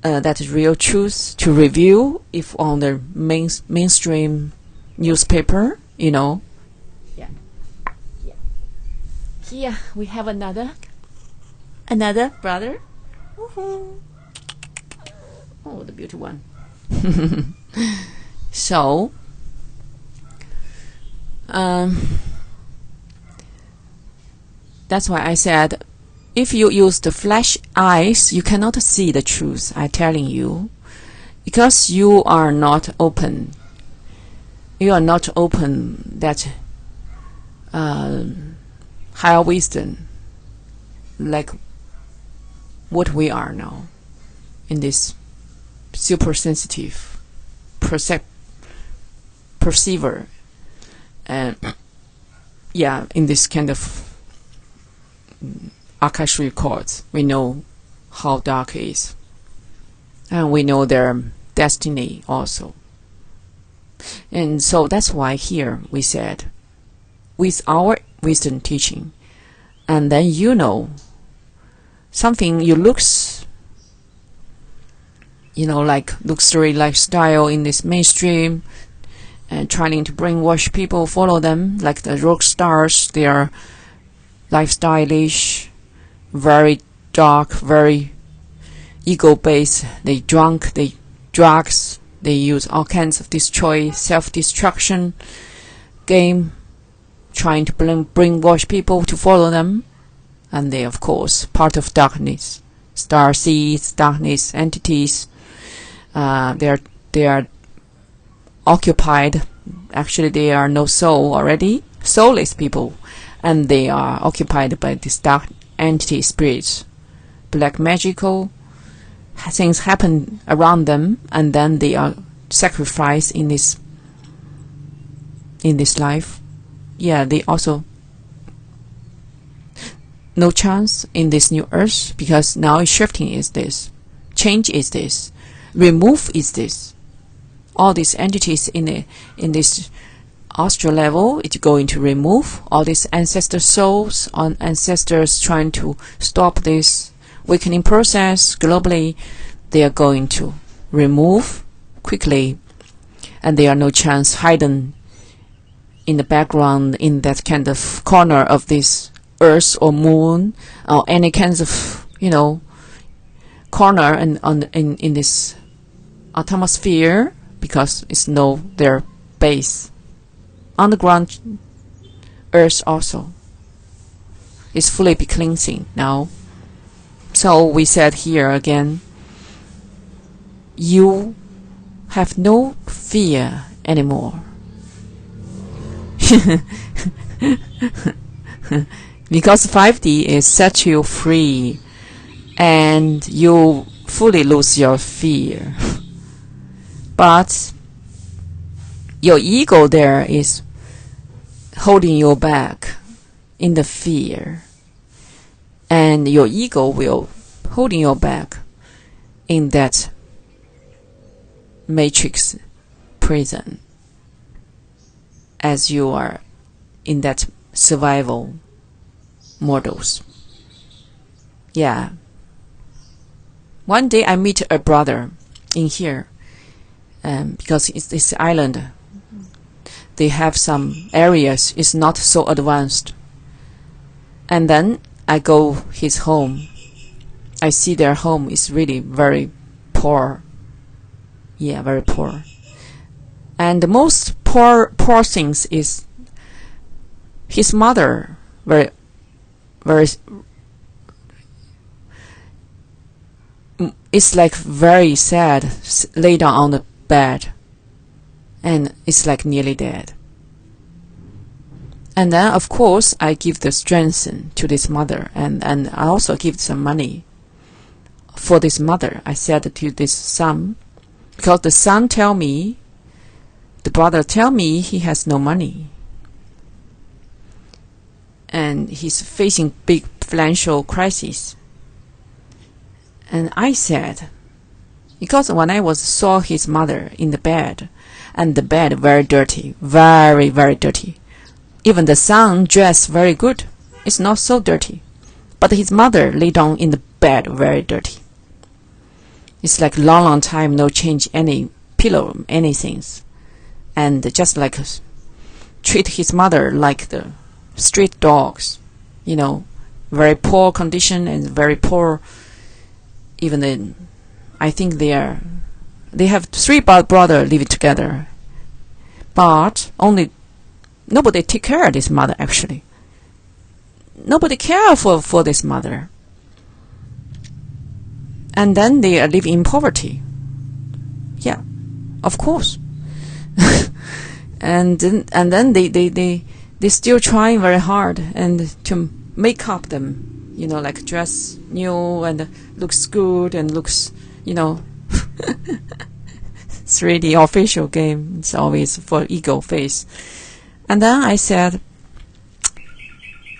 that real truth to review if on the mainstream newspaper, Yeah. Here we have another brother. Woohoo. Oh, the beautiful one. So, that's why I said, if you use the flesh eyes, you cannot see the truth. I'm telling you, because you are not open. You are not open that higher wisdom, like what we are now, in this super sensitive perceiver, and in this kind of Akashic records, we know how dark it is, and we know their destiny also. And so that's why here we said, with our wisdom teaching, and then something you looks, like luxury lifestyle in this mainstream, and trying to brainwash people, follow them, like the rock stars. They are lifestyleish, very dark, very ego-based. They drunk, they drugs, they use all kinds of self-destruction game, trying to brainwash people to follow them. And they, of course, part of darkness, star seeds, darkness entities. They are occupied. Actually, they are no soul already, soulless people, and they are occupied by this dark entity spirits. Black magical things happen around them, and then they are sacrificed in this life. Yeah, they also no chance in this new earth, because now it's shifting is this, change is this, remove is this. All these entities in this astral level, it's going to remove all these ancestor souls, on ancestors trying to stop this weakening process globally. They are going to remove quickly, and there are no chance hidden in the background, in that kind of corner of this earth or moon or any kinds of corner in this atmosphere, because it's their base. Underground earth also is fully be cleansing now. So we said here again, you have no fear anymore. Because 5D is set you free, and you fully lose your fear. But your ego there is holding you back in the fear, and your ego will holding you back in that matrix prison, as you are in that survival models. Yeah. One day I meet a brother in here, because it's this island. they have some areas is not so advanced. And then I go his home. I see their home is really very poor. Yeah, very poor. And the most poor things is his mother, very it's like very sad, lay down on the bed, and it's like nearly dead. And then of course I give the strength to this mother, and I also give some money for this mother. I said to this son, because the son tell me, the brother tell me he has no money and he's facing big financial crisis. And I said, because when I saw his mother in the bed, and the bed very dirty, very, very dirty. Even the son dressed very good. It's not so dirty. But his mother lay down in the bed very dirty. It's like long time no change any pillow, anything. And just like treat his mother like the street dogs, very poor condition and very poor. Even then, I think they have 3 brothers living together, but nobody take care of this mother. Actually, nobody care for this mother, and then they live in poverty. Yeah, of course. and then they still trying very hard and to make up them. Like dress new and looks good and looks, 3D official game. It's always for ego face. And then I said,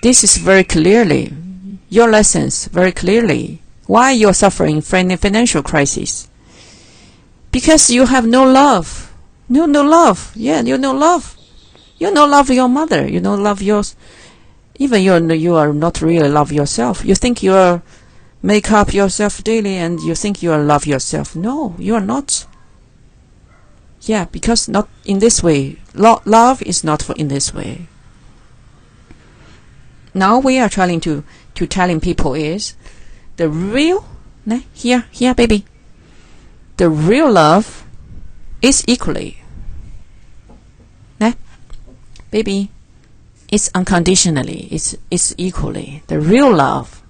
this is very clearly, your lessons very clearly, why you're suffering financial crisis. Because you have no love. No love. Yeah, you no love. You no love your mother. You no love yours. Even you are not really love yourself. You think you are make up yourself daily and you think you are love yourself. No, you are not. Yeah, because not in this way. Love is not in this way. Now we are trying to telling people is the real, here baby. The real love is equally. Baby. It's unconditionally. It's equally. The real love.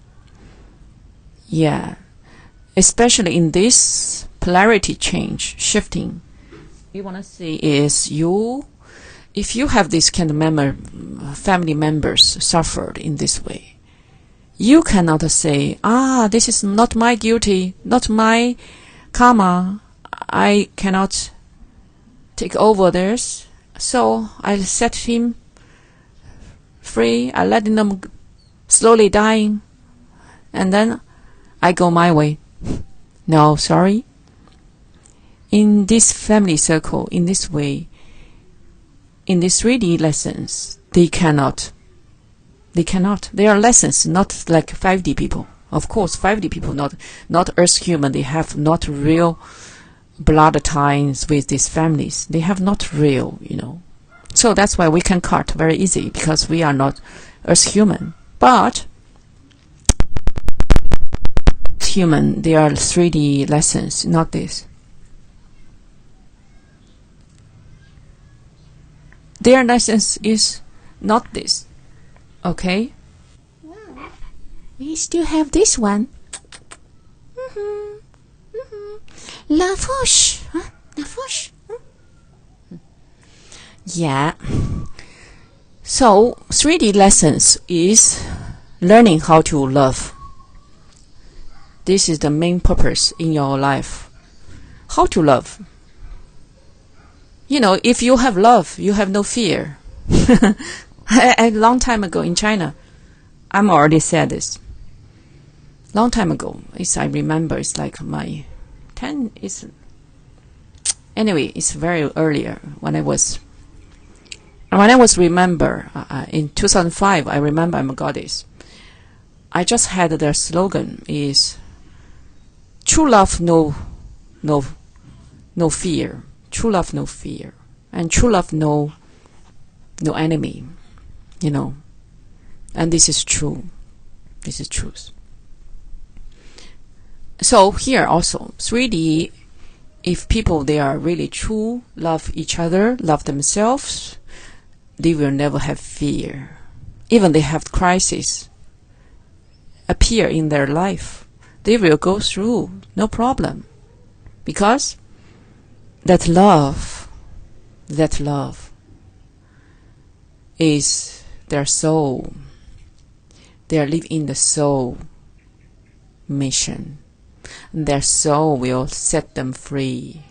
Yeah. Especially in this polarity change, shifting. We want to see is if you have this kind of family members suffered in this way, you cannot say, this is not my guilty, not my karma. I cannot take over theirs. So I set him free. I let them slowly dying, and then I go my way. No, sorry. In this family circle, in this way, in these 3D lessons, they cannot. They are lessons, not like 5D people. Of course, 5D people, not Earth human. They have not real blood ties with these families. They have not real, So that's why we can cut very easy, because we are not Earth human. But human, they are 3D lessons, not this. Their lessons is not this. Okay? Wow. We still have this one. La Foche. Huh? La Foche. Yeah. So 3D lessons is learning how to love. This is the main purpose in your life. How to love. If you have love, you have no fear. A long time ago in China, I'm already said this. Long time ago, I remember, it's like my 10 is. Anyway, it's very earlier when I was remember in 2005. I remember I'm a goddess. I just had their slogan is true love, no fear. True love, no fear, and true love, no no enemy, and this is true. This is truth. So here also, 3D, if people, they are really true, love each other, love themselves, they will never have fear. Even they have crisis appear in their life, they will go through, no problem. Because that love is their soul. They are living in the soul mission. Their soul will set them free.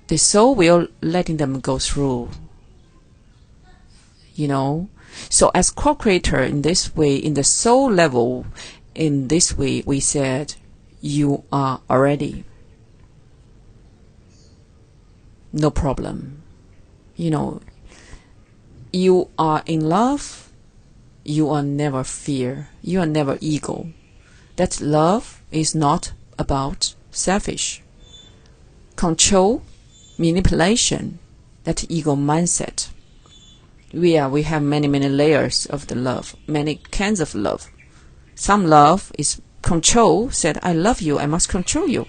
The soul will letting them go through. So as co-creator in this way, in the soul level, in this way, we said, you are already. No problem. You are in love. You are never fear. You are never ego. That love is not about selfish. Control, manipulation, that ego mindset. We have many layers of the love, many kinds of love. Some love is control, said, I love you, I must control you.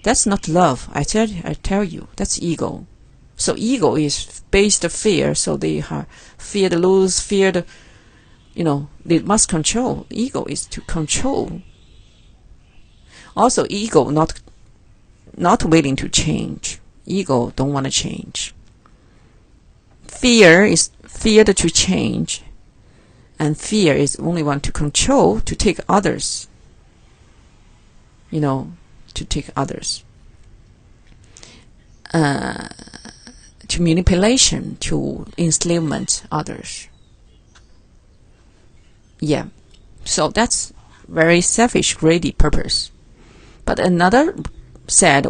That's not love. I tell you, that's ego. So ego is based on fear, so they fear to lose, fear to, they must control. Ego is to control. Also, ego not willing to change. Ego don't want to change. Fear is fear to change, and fear is only want to control, to take others. To take others. To manipulation, to enslavement others. Yeah. So that's very selfish, greedy purpose. But another said,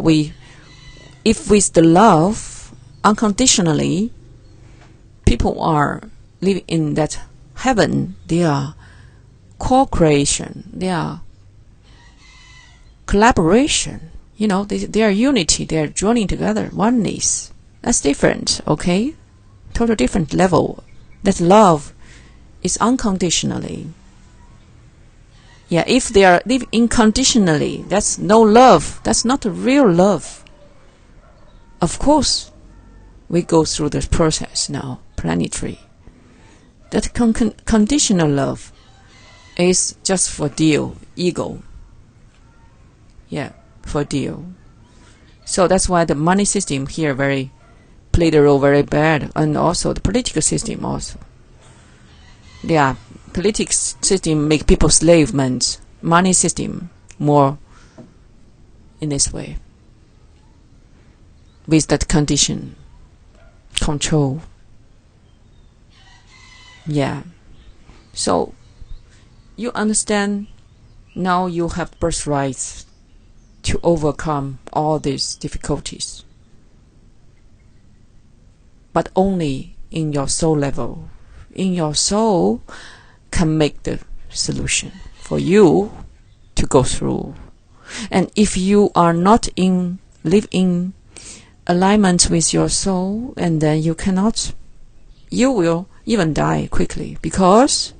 if with the love, unconditionally, people are living in that heaven, they are co-creation, they are collaboration, they are unity, they are joining together, oneness. That's different, okay? Total different level. That love is unconditionally. Yeah, if they are living unconditionally, that's no love. That's not a real love. Of course, we go through this process now, planetary. That conditional love is just for deal, ego. Yeah, for deal. So that's why the money system here played a role very bad, and also the political system also. Yeah, political system make people slave, meant money system more in this way. With that condition, control. Yeah. So you understand now you have birthrights to overcome all these difficulties. But only in your soul level. In your soul can make the solution for you to go through. And if you are not live in alignment with your soul, and then you will even die quickly, because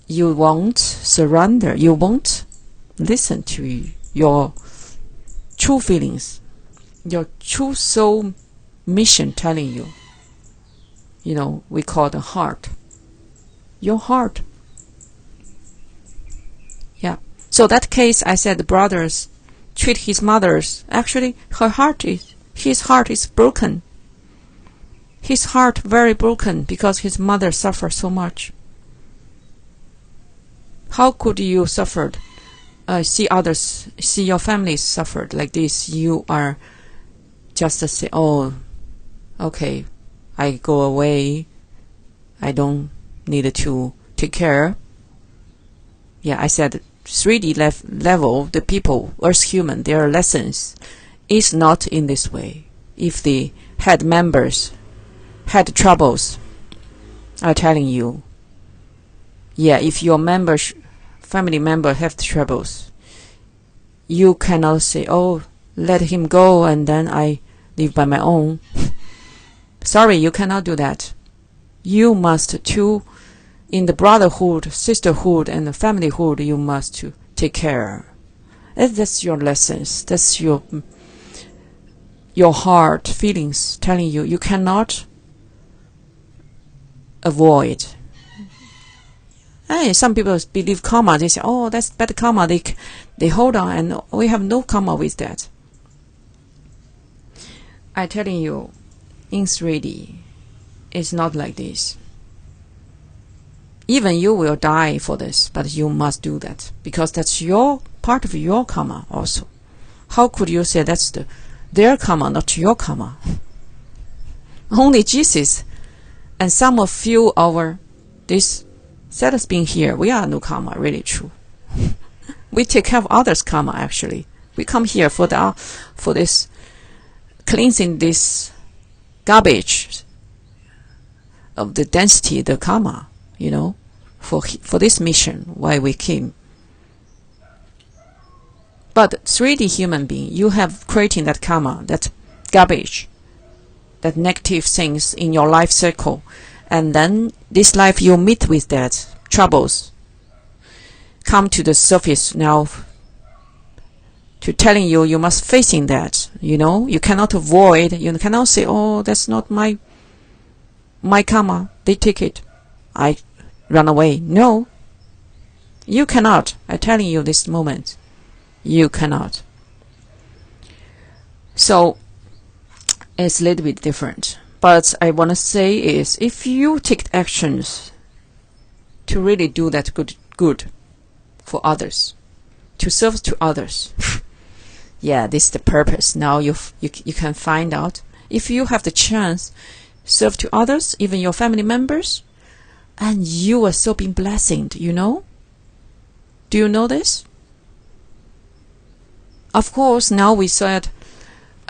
you won't surrender, you won't listen to your true feelings, your true soul mission telling you. We call the heart. Your heart. Yeah. So that case, I said the brothers treat his mothers. Actually, his heart is broken. His heart very broken because his mother suffered so much. How could you suffer? See your family suffered like this. You are just to say, oh, okay, I go away. I don't need to take care. Yeah, I said 3D level, the people, Earth human, their lessons is not in this way. If the head members had troubles, I'm telling you. Yeah, if your family member have troubles, you cannot say, oh, let him go and then I live by my own. Sorry, you cannot do that. You must too, in the brotherhood, sisterhood, and the familyhood, you must to take care. And that's your lessons. That's your heart feelings telling you you cannot avoid. And some people believe karma. They say, "Oh, that's bad karma." They hold on, and we have no karma with that. I'm telling you, in 3D, it's not like this. Even you will die for this, but you must do that because that's your part of your karma also. How could you say that's their karma, not your karma? Only Jesus and some of you this set us being here, we are no karma, really true. We take care of others' karma actually. We come here for this cleansing this garbage of the density, the karma, for this mission why we came. But 3D human being, you have creating that karma, that garbage, that negative things in your life circle, and then this life you meet with that troubles come to the surface now to telling you must facing that. You cannot avoid. You cannot say, "Oh, that's not my karma. They take it. I run away." No, you cannot. I'm telling you this moment, you cannot. So it's a little bit different. But I want to say is, if you take actions to really do that good for others, to serve to others, yeah, this is the purpose. Now you can find out if you have the chance serve to others, even your family members, and you are so being blessed. Do you know this? Of course, now we said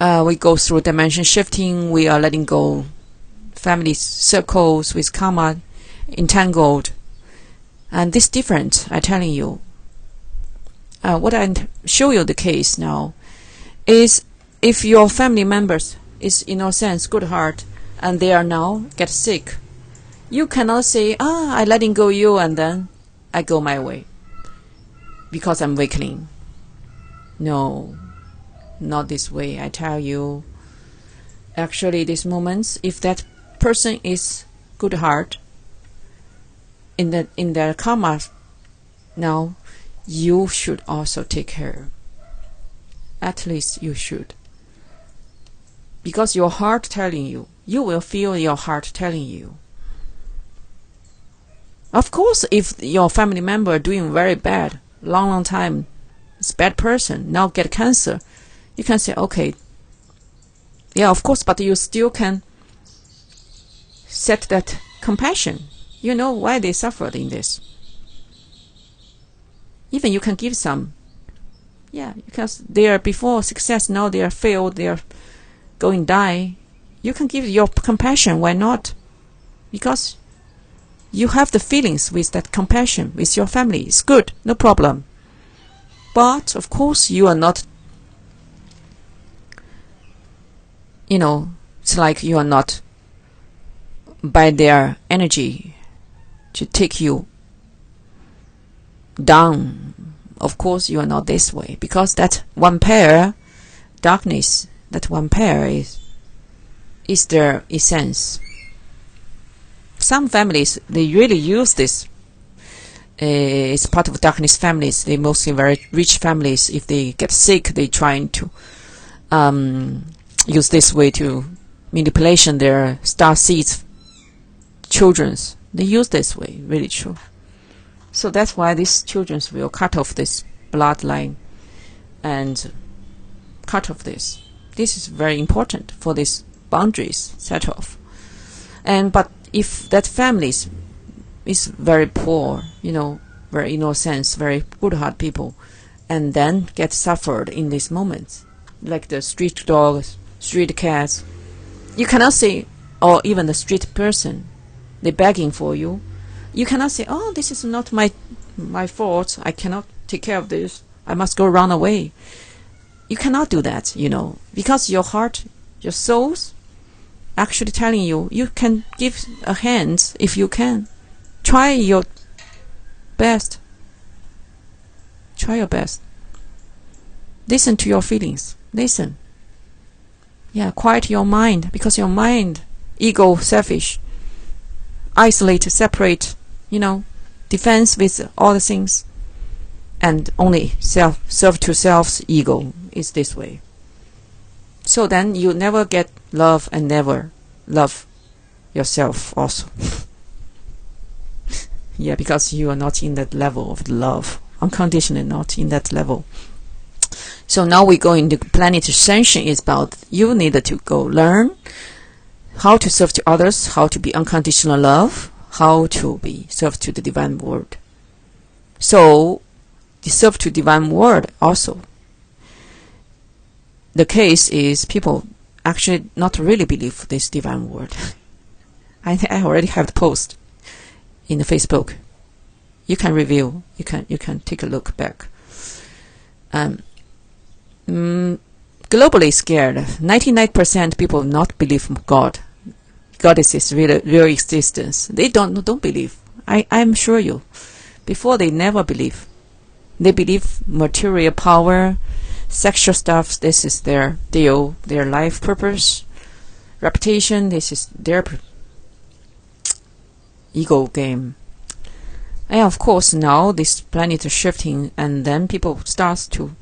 we go through dimension shifting. We are letting go family circles with karma entangled, and this different. I'm telling you. What I show you the case now is if your family members is in a sense good heart and they are now get sick, you cannot say, I letting go you and then I go my way because I'm weakling. No, not this way. I tell you, actually these moments, if that person is good heart in their karma now, you should also take care. At least you should. Because your heart telling you, you will feel your heart telling you. Of course, if your family member doing very bad, long time, it's a bad person, now get cancer, you can say, okay, yeah, of course, but you still can set that compassion. You know why they suffered in this. Even you can give some. Yeah, because they are before success, now they are failed, they are going die. You can give your compassion, why not? Because you have the feelings with that compassion with your family. It's good, no problem. But, of course, you are not, it's like you are not by their energy to take you down. Of course, you are not this way, because that one pair, darkness, that one pair is their essence. Some families, they really use this. It's part of darkness families. They mostly very rich families. If they get sick, they trying to use this way to manipulation their star seeds children's. They use this way, really true. So that's why these children will cut off this bloodline and cut off this. This is very important for these boundaries set off. But if that family is very poor, very innocent, very good-hearted people, and then get suffered in these moments, like the street dogs, street cats, you cannot say, or even the street person, they're begging for you. You cannot say, oh, this is not my fault. I cannot take care of this. I must go run away. You cannot do that, because your heart, your souls actually telling you, you can give a hand if you can. Try your best. Try your best. Listen to your feelings. Listen. Yeah, quiet your mind, because your mind, ego, selfish, isolate, separate, defense with all the things, and only serve to self's ego is this way. So then you never get love and never love yourself also. Yeah, because you are not in that level of love, unconditionally not in that level. So now we go into Planet Ascension is about you need to go learn how to serve to others, how to be unconditional love, how to be serve to the divine world. So the serve to divine world also. The case is people actually not really believe this divine word. I already have the post in the Facebook. You can review. You can take a look back. Globally scared. 99% people not believe God. Goddess's real existence. They don't believe. I'm sure you. Before they never believe. They believe material power, sexual stuff, this is their deal, their life purpose, reputation, this is their ego game. And of course now this planet is shifting, and then people start to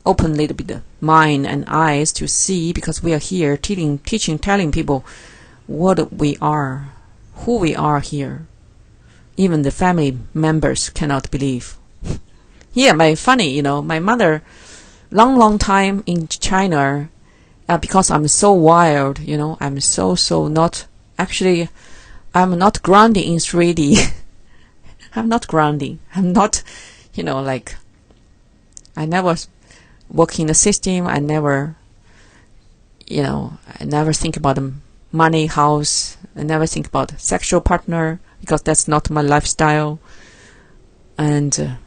open a little bit the mind and eyes to see, because we are here teaching, telling people what we are, who we are here. Even the family members cannot believe. Yeah, my mother, long time in China, because I'm so wild, I'm so not, actually, I'm not grounding in 3D. I'm not grounding. I'm not, I never work in the system. I never think about money, house. I never think about sexual partner, because that's not my lifestyle. And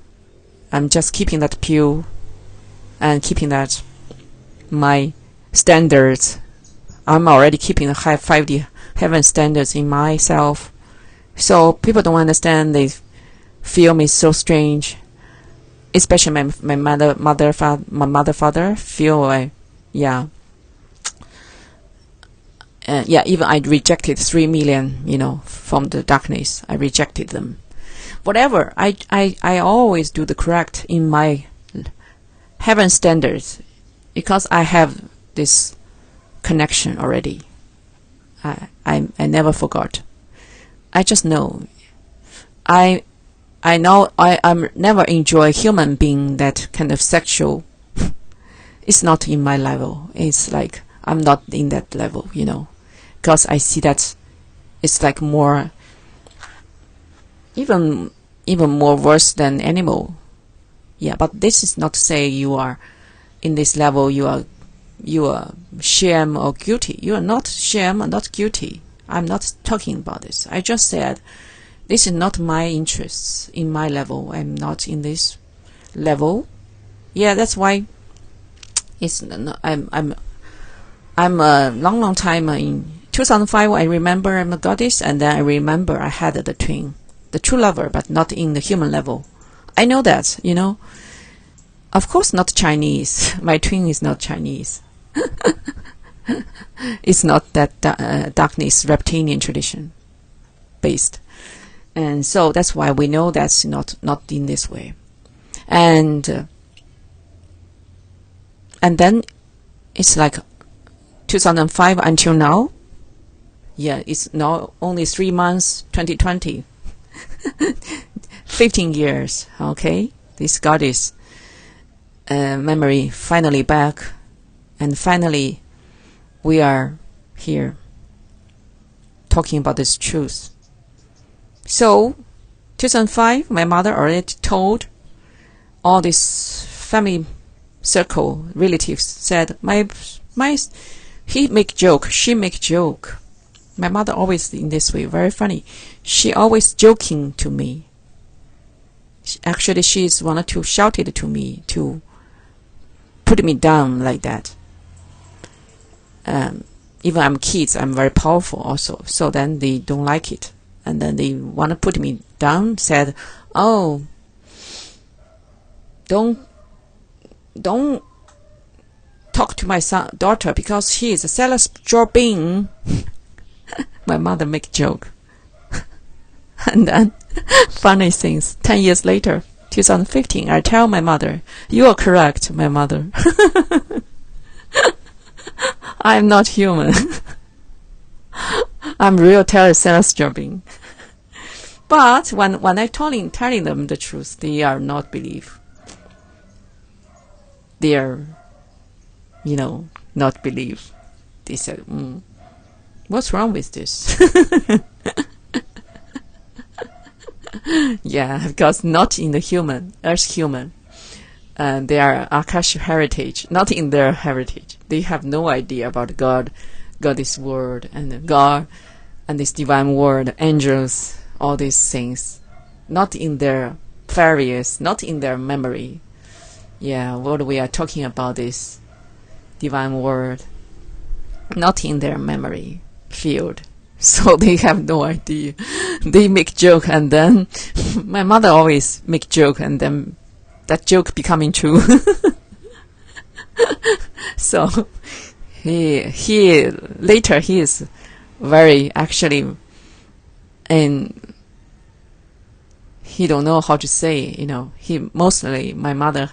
I'm just keeping that pure and keeping that my standards. I'm already keeping the high 5D heaven standards in myself. So people don't understand. They feel me so strange. Especially my mother, father feel like, even I rejected 3 million, from the darkness. I rejected them. Whatever, I always do the correct in my heaven standards, because I have this connection already. I never forgot. I just know. I know I'm never enjoy human being that kind of sexual. It's not in my level. It's like I'm not in that level, because I see that it's like more, even more worse than animal. Yeah, but this is not to say you are in this level, you are shame or guilty. You are not shame or not guilty. I'm not talking about this. I just said this is not my interests in my level. I'm not in this level. Yeah, that's why it's I'm a long time in 2005. I remember I'm a goddess, and then I remember I had the twin, the true lover, but not in the human level. I know that, Of course not Chinese. My twin is not Chinese. It's not that darkness reptilian tradition based. And so that's why we know that's not in this way. And then it's like 2005 until now. Yeah, it's now only 3 months, 2020. 15 years, okay? This goddess memory finally back, and finally we are here talking about this truth. So 2005, my mother already told all this family circle relatives, said he make joke, she make joke. My mother always in this way, very funny. She always joking to me. Actually, she's wanted to shout it to me, to put me down like that. even I'm kids, I'm very powerful also. So then they don't like it. And then they want to put me down, said, oh, don't talk to my daughter because she is a celestial being. My mother make joke. And then, funny things, 10 years later, 2015, I tell my mother, you are correct, my mother. I'm not human. I'm real celestial being. But when I telling them the truth, they are not believe. They are, not believe. They said, what's wrong with this? Yeah, because not in the human, Earth human. They are Akashic heritage, not in their heritage. They have no idea about God, this world, and God, and this divine world, angels, all these things. Not in their fairies, not in their memory. Yeah, what we are talking about this divine world, not in their memory field. So they have no idea. They make joke, and then my mother always make joke, and then that joke becoming true. So he later he is very actually, and he don't know how to say. He mostly, my mother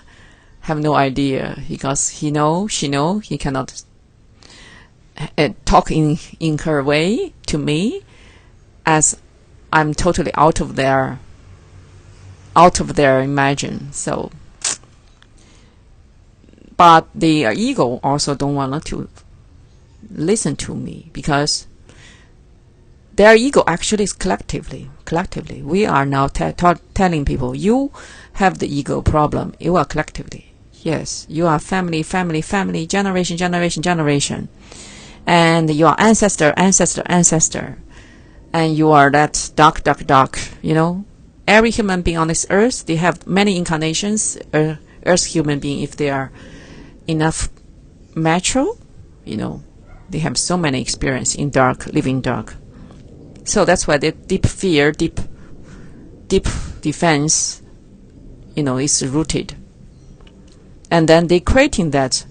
have no idea because she know he cannot talk in her way to me, as I'm totally out of their imagine. So, but the ego also don't want to listen to me, because their ego actually is collectively. We are now telling people, you have the ego problem. You are collectively. Yes, you are family, generation. And your ancestor. And you are that dark. Every human being on this earth, they have many incarnations. Earth human being, if they are enough mature, they have so many experience in dark, living dark. So that's why the deep fear, deep defense, is rooted. And then they creating that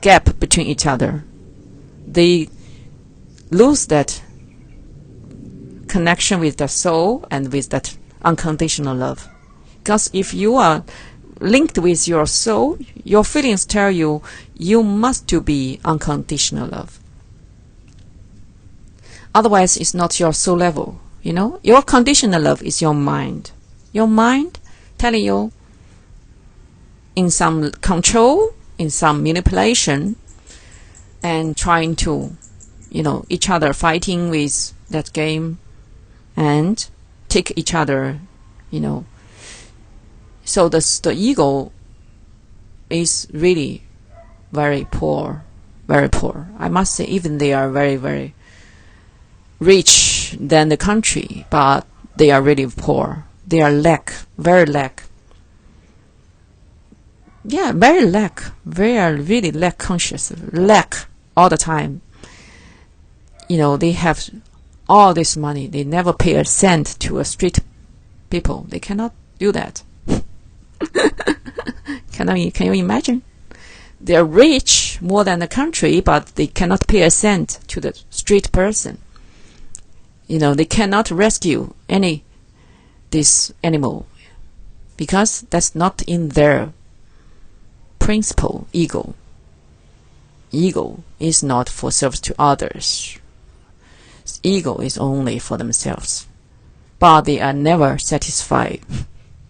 gap between each other. They lose that connection with the soul and with that unconditional love. Because if you are linked with your soul, your feelings tell you must to be unconditional love. Otherwise, it's not your soul level. Your conditional love is your mind. Your mind telling you in some control, in some manipulation, and trying to, each other fighting with that game and take each other, So the ego is really very poor, very poor. I must say, even they are very, very rich than the country, but they are really poor. They are very lack. Yeah, very lack. They are really lack conscious, lack all the time. They have all this money. They never pay a cent to a street people. They cannot do that. Can you imagine? They are rich more than the country, but they cannot pay a cent to the street person. They cannot rescue this animal, because that's not in their principle. Ego is not for service to others. Ego is only for themselves, but they are never satisfied.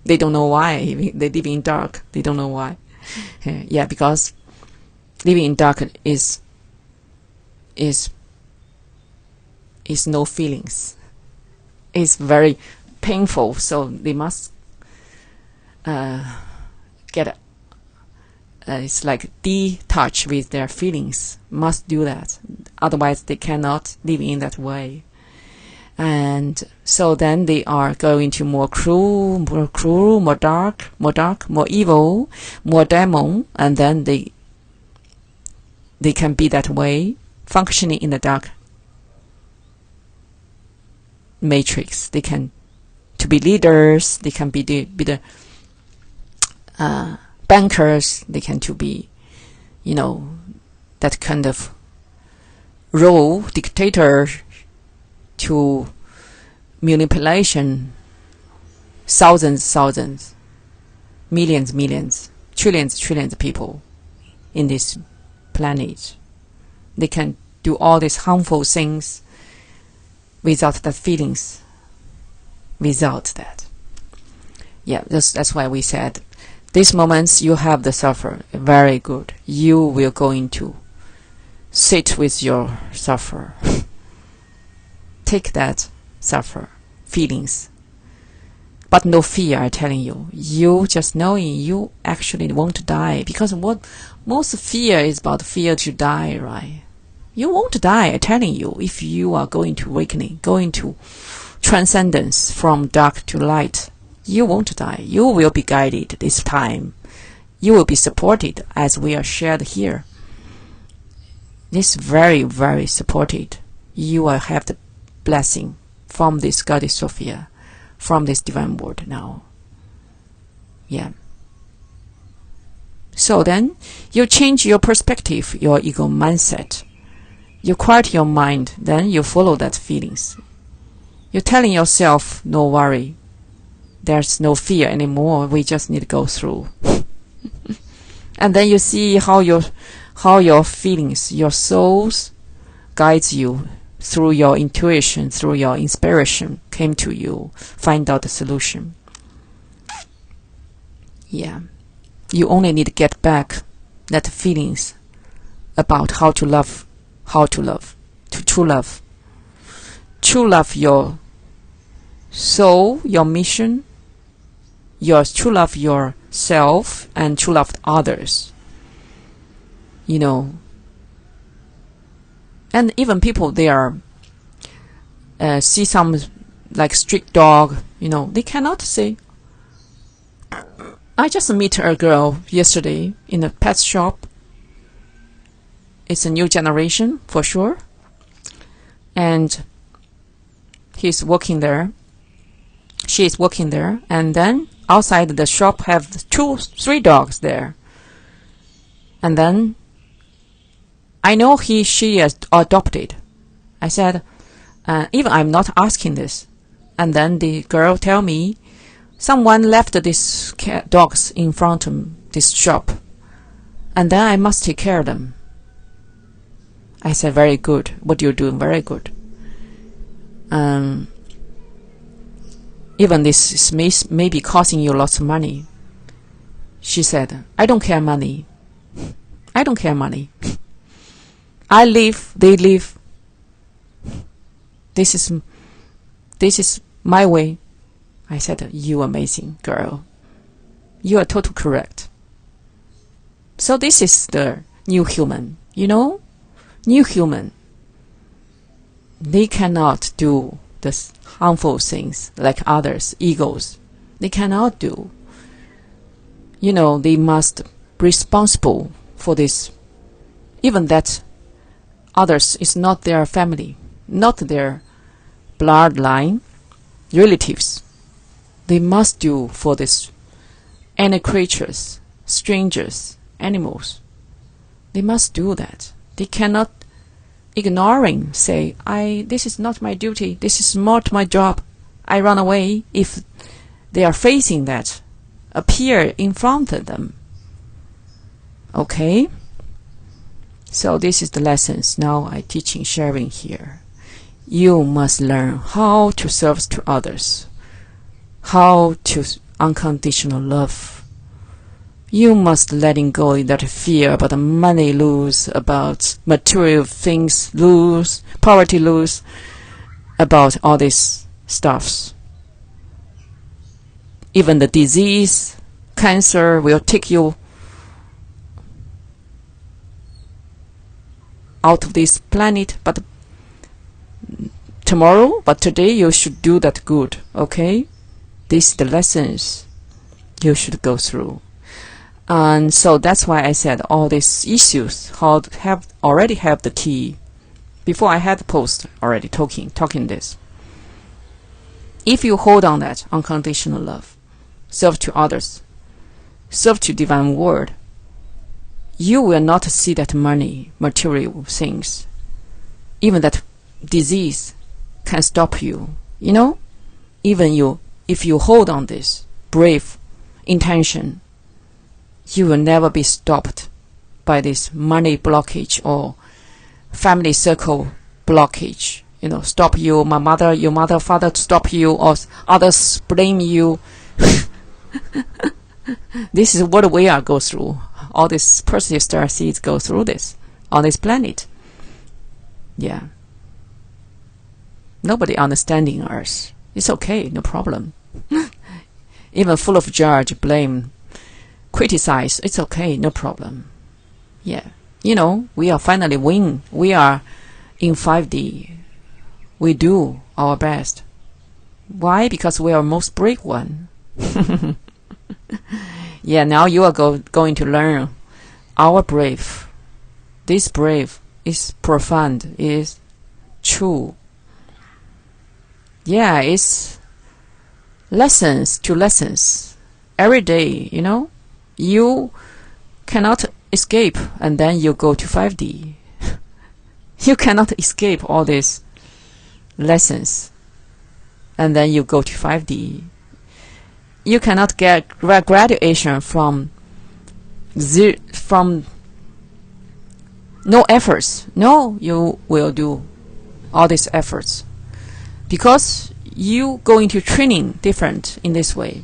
They don't know why. They live in dark. They don't know why. Yeah, because living in dark is no feelings. It's very painful. So they must get it's like detach with their feelings. Must do that. Otherwise, they cannot live in that way. And so then they are going to more cruel, more dark, more evil, more demon, and then they can be that way functioning in the dark matrix. They can to be leaders. They can be the bankers. They can to be, that kind of role, dictator, to manipulation. Thousands, millions, trillions of people in this planet. They can do all these harmful things without the feelings. Without that. Yeah, that's why we said, these moments you have the suffer. Very good. You will going to sit with your suffer. Take that suffer feelings. But no fear, I'm telling you. You just knowing you actually won't die. Because what most fear is about fear to die, right? You won't die, I'm telling you, if you are going to awakening, going to transcendence from dark to light. You won't die. You will be guided this time. You will be supported as we are shared here. This very, very supported. You will have the blessing from this Goddess Sophia, from this divine word now. Yeah. So then, you change your perspective, your ego mindset. You quiet your mind, then you follow that feelings. You're telling yourself, no worry. There's no fear anymore. We just need to go through. And then you see how your feelings, your souls guides you through your intuition, through your inspiration, came to you, find out the solution. Yeah. You only need to get back that feelings about how to love, to true love. True love your soul, your mission, your true love yourself, and true love others. And even people, they are see some like strict dog, they cannot say. I just met a girl yesterday in a pet shop. It's a new generation for sure, and he's working there. She is working there, and then outside the shop have 3 dogs there. And then I know she is adopted. I said, even I'm not asking this. And then the girl tell me, someone left these dogs in front of this shop, and then I must take care of them. I said, very good. What you're doing, very good. Even this may be costing you lots of money. She said, I don't care money. I don't care money. I live, they live. This is my way. I said, you amazing girl. You are totally correct. So this is the new human, New human. They cannot do the harmful things like others, egos. They cannot do. They must be responsible for this. Even that others is not their family, not their bloodline, relatives. They must do for this. Any creatures, strangers, animals. They must do that. They cannot ignoring, say, this is not my duty, this is not my job, I run away, if they are facing that, appear in front of them. Okay? So this is the lessons now I teaching, sharing here. You must learn how to serve to others, how to unconditional love. You must letting go that fear about the money lose, about material things lose, poverty lose, about all these stuffs. Even the disease, cancer will take you out of this planet, but today you should do that good, okay? These are the lessons you should go through. And so that's why I said all these issues already have the key. before I had the post already talking this. If you hold on that unconditional love, serve to others, serve to divine word, you will not see that money, material things, even that disease can stop you. You know, even you, if you hold on this brave intention, you will never be stopped by this money blockage or family circle blockage. You know, stop you, your mother, father stop you, or others blame you. This is what we are go through. All these positive star seeds go through this on this planet. Yeah. Nobody understanding us. It's okay, no problem. Even full of judge, blame, criticize, it's okay, no problem. Yeah. You know, we are finally win. We are in 5D. We do our best. Why? Because we are most brave one. Yeah, now you are going to learn our brave. This brave is profound, is true. Yeah, it's lessons to lessons. Every day, you know, you cannot escape and then you go to 5D. You cannot escape all these lessons and then you go to 5D. You cannot get graduation from no efforts. No, you will do all these efforts because you go into training different in this way.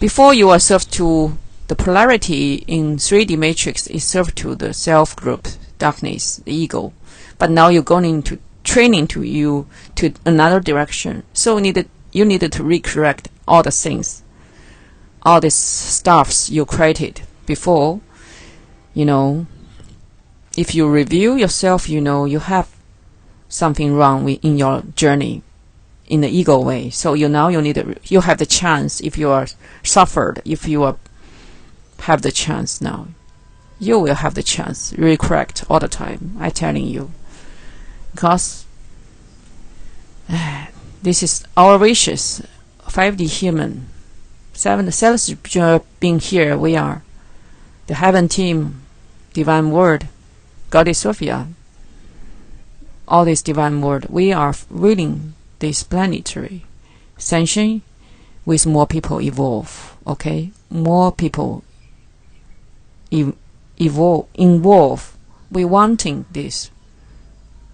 Before you are served to the polarity in 3D matrix is served to the self group, darkness, the ego. But now you're going into training to you to another direction. So you needed to recorrect all the things, all these stuffs you created before. You know, if you review yourself, you know you have something wrong in your journey in the ego way. So you have the chance. If you are suffered, if you have the chance now, you will have the chance. Recorrect all the time. I'm telling you, because this is our wishes. 5D human, 7 celestial being here. We are the heaven team, divine word, Goddess Sophia. All this divine word. We are willing this planetary ascension with more people evolve. Okay, more people involve. We wanting these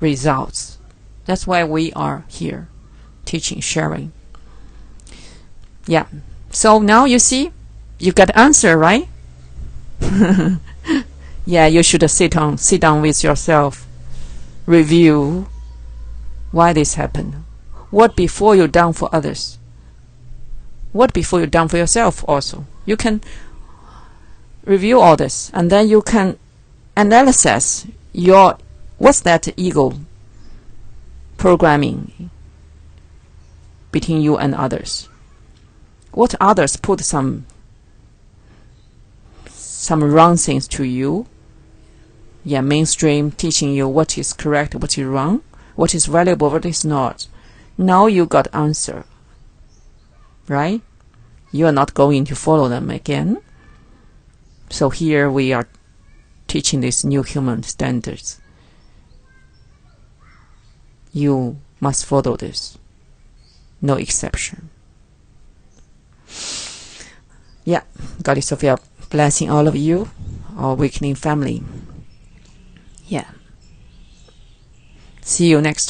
results. That's why we are here, teaching, sharing. Yeah. So now you see, you got the answer, right? Yeah, you should sit down with yourself, review why this happened. What before you done for others? What before you done for yourself also? You can review all this, and then you can analyze what's that ego programming between you and others. What others put some wrong things to you. Yeah, mainstream teaching you what is correct, what is wrong, what is valuable, what is not. Now you got answer, right? You are not going to follow them again. So here we are teaching these new human standards. You must follow this. No exception. Yeah, Goddess Sophia blessing all of you, our awakening family. Yeah. See you next